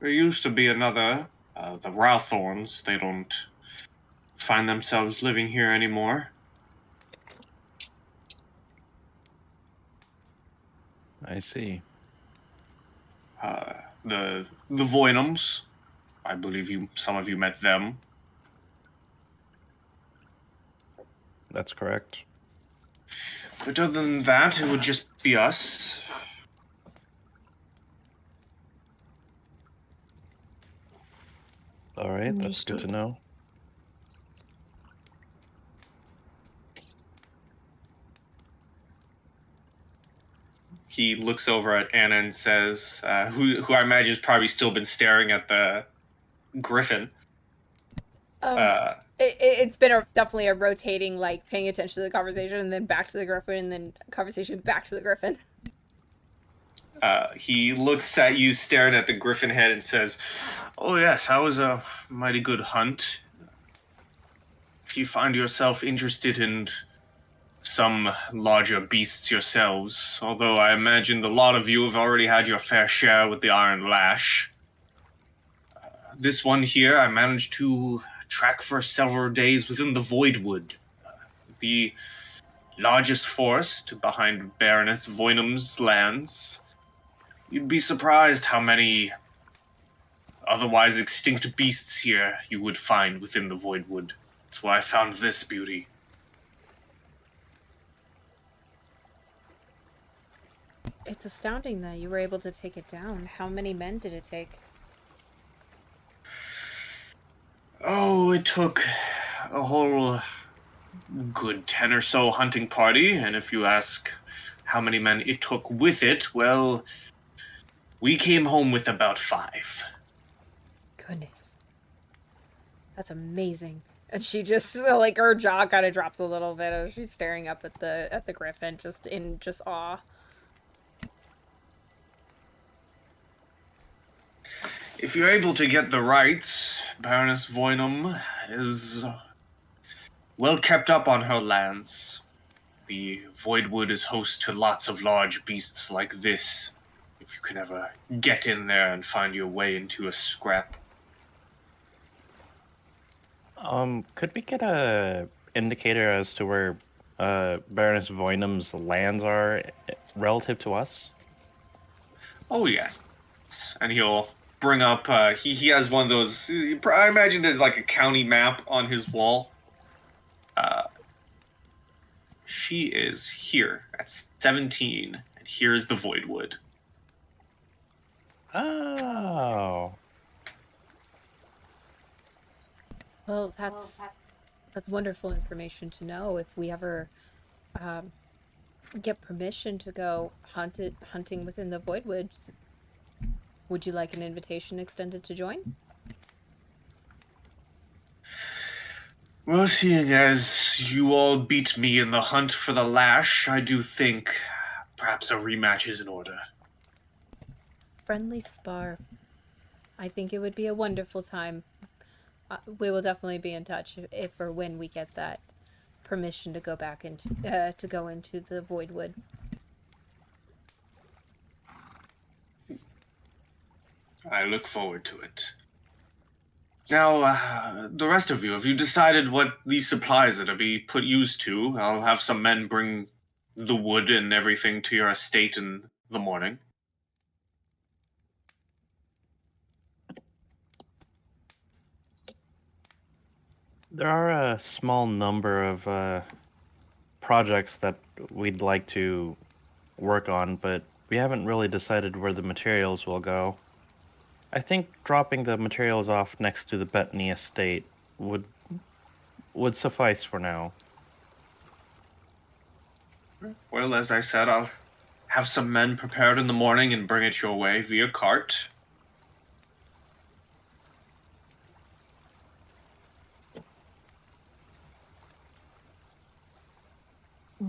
used to be another, the Rawthorns. They don't find themselves living here anymore. I see. The Voynums. I believe some of you met them. That's correct. But other than that, it would just be us. All right, that's good to Understood. know. He looks over at Anna and says, who I imagine has probably still been staring at the griffin. It's been definitely a rotating, like, paying attention to the conversation, and then back to the griffin, and then conversation back to the griffin. He looks at you, staring at the griffin head, and says, "Oh yes, that was a mighty good hunt. If you find yourself interested in some larger beasts yourselves, although I imagine a lot of you have already had your fair share with the Iron Lash. This one here I managed to track for several days within the Voidwood, the largest forest behind Baroness Voynum's lands. You'd be surprised how many otherwise extinct beasts here you would find within the Voidwood. That's why I found this beauty." It's astounding that you were able to take it down. How many men did it take? Oh, it took a whole good 10 or so hunting party, and if you ask how many men it took with it, well, we came home with about 5. Goodness. That's amazing. And she just, like, her jaw kind of drops a little bit as she's staring up at the griffin, just in awe. If you're able to get the rights, Baroness Voynum is well kept up on her lands. The Voidwood is host to lots of large beasts like this, if you can ever get in there and find your way into a scrap. Could we get a indicator as to where Baroness Voynum's lands are relative to us? Oh, yes. And he'll bring up, he has one of those, I imagine there's like a county map on his wall. She is here at 17, and here is the Voidwood. Oh. Well, that's wonderful information to know. If we ever get permission to go hunting within the Voidwoods, would you like an invitation extended to join? Well, seeing as you all beat me in the hunt for the Lash, I do think perhaps a rematch is in order. Friendly spar. I think it would be a wonderful time. We will definitely be in touch if or when we get that permission to go back into the Voidwood. I look forward to it. Now, the rest of you, have you decided what these supplies are to be put used to? I'll have some men bring the wood and everything to your estate in the morning. There are a small number of projects that we'd like to work on, but we haven't really decided where the materials will go. I think dropping the materials off next to the Bettany estate would suffice for now. Well, as I said, I'll have some men prepared in the morning and bring it your way via cart.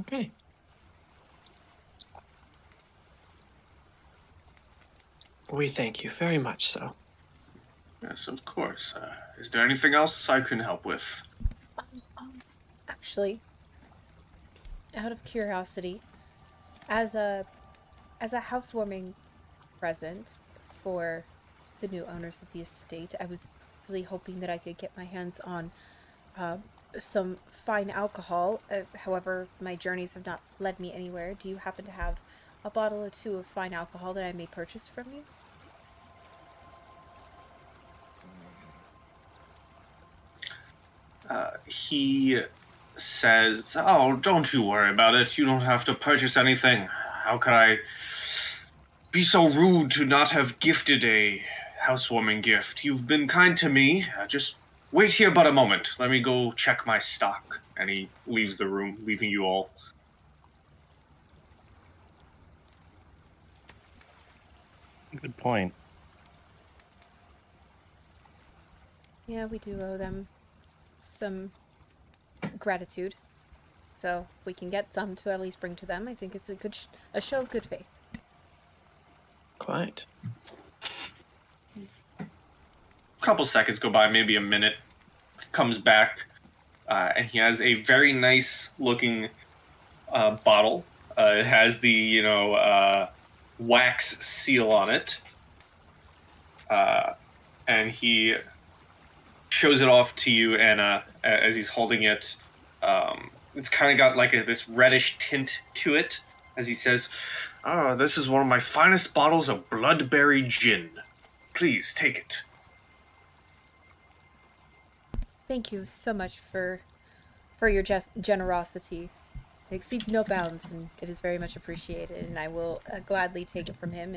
Okay. We thank you very much so. Yes, of course. Is there anything else I can help with? Actually, out of curiosity, as a housewarming present for the new owners of the estate, I was really hoping that I could get my hands on some fine alcohol. However, my journeys have not led me anywhere. Do you happen to have a bottle or two of fine alcohol that I may purchase from you? He says, "Oh, don't you worry about it. You don't have to purchase anything. How could I be so rude to not have gifted a housewarming gift? You've been kind to me. Just wait here but a moment. Let me go check my stock." And he leaves the room, leaving you all. Good point. Yeah, we do owe them some gratitude. So if we can get some to at least bring to them, I think it's a show of good faith. Quite. A couple seconds go by, maybe a minute. Comes back, and he has a very nice looking bottle. It has the wax seal on it, and he shows it off to you, Anna, as he's holding it. It's kind of got like this reddish tint to it, as he says, "Oh, this is one of my finest bottles of bloodberry gin. Please take it." Thank you so much for your generosity. It exceeds no bounds, and it is very much appreciated, and I will gladly take it from him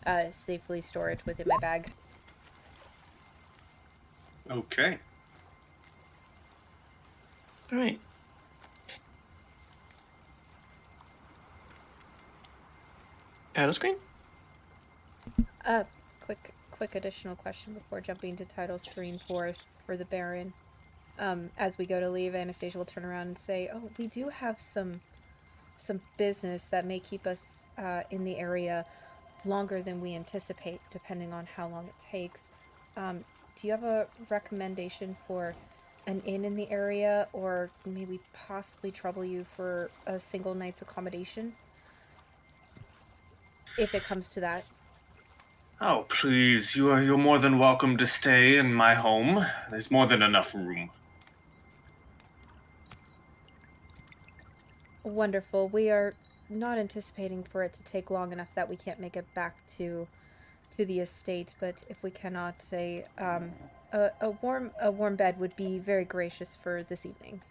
and safely store it within my bag. Okay. All right. Title screen? Quick additional question before jumping to title screen for the Baron. As we go to leave, Anastasia will turn around and say, "Oh, we do have some business that may keep us in the area longer than we anticipate, depending on how long it takes. Do you have a recommendation for an inn in the area, or maybe possibly trouble you for a single night's accommodation? If it comes to that." Oh, please, you're more than welcome to stay in my home. There's more than enough room. Wonderful. We are not anticipating for it to take long enough that we can't make it back to the estate, but if we cannot, a warm bed would be very gracious for this evening.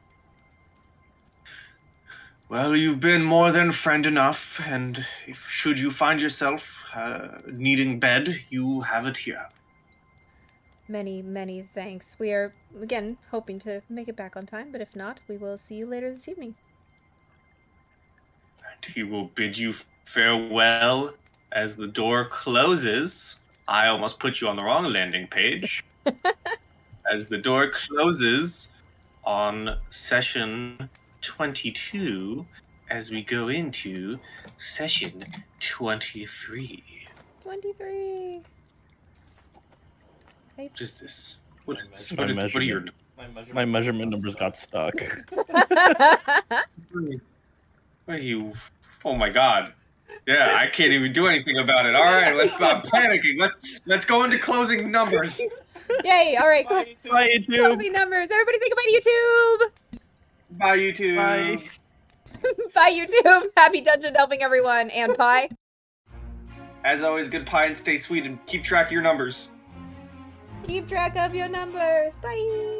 Well, you've been more than friend enough, and if should you find yourself needing bed, you have it here. Many, many thanks. We are, again, hoping to make it back on time, but if not, we will see you later this evening. And he will bid you farewell as the door closes. I almost put you on the wrong landing page. As the door closes on session 22, as we go into session 23. 23. What is this? What is this? My What are your... My measurement numbers got stuck. What are you... Oh my god. Yeah, I can't even do anything about it. All right, let's stop panicking. Let's go into closing numbers. Yay! All right, cool. Bye, YouTube. Closing numbers. Everybody say goodbye to YouTube. Bye, YouTube. Bye. Bye, YouTube. Happy dungeon delving, everyone, and pie. As always, good pie and stay sweet and keep track of your numbers. Keep track of your numbers. Bye.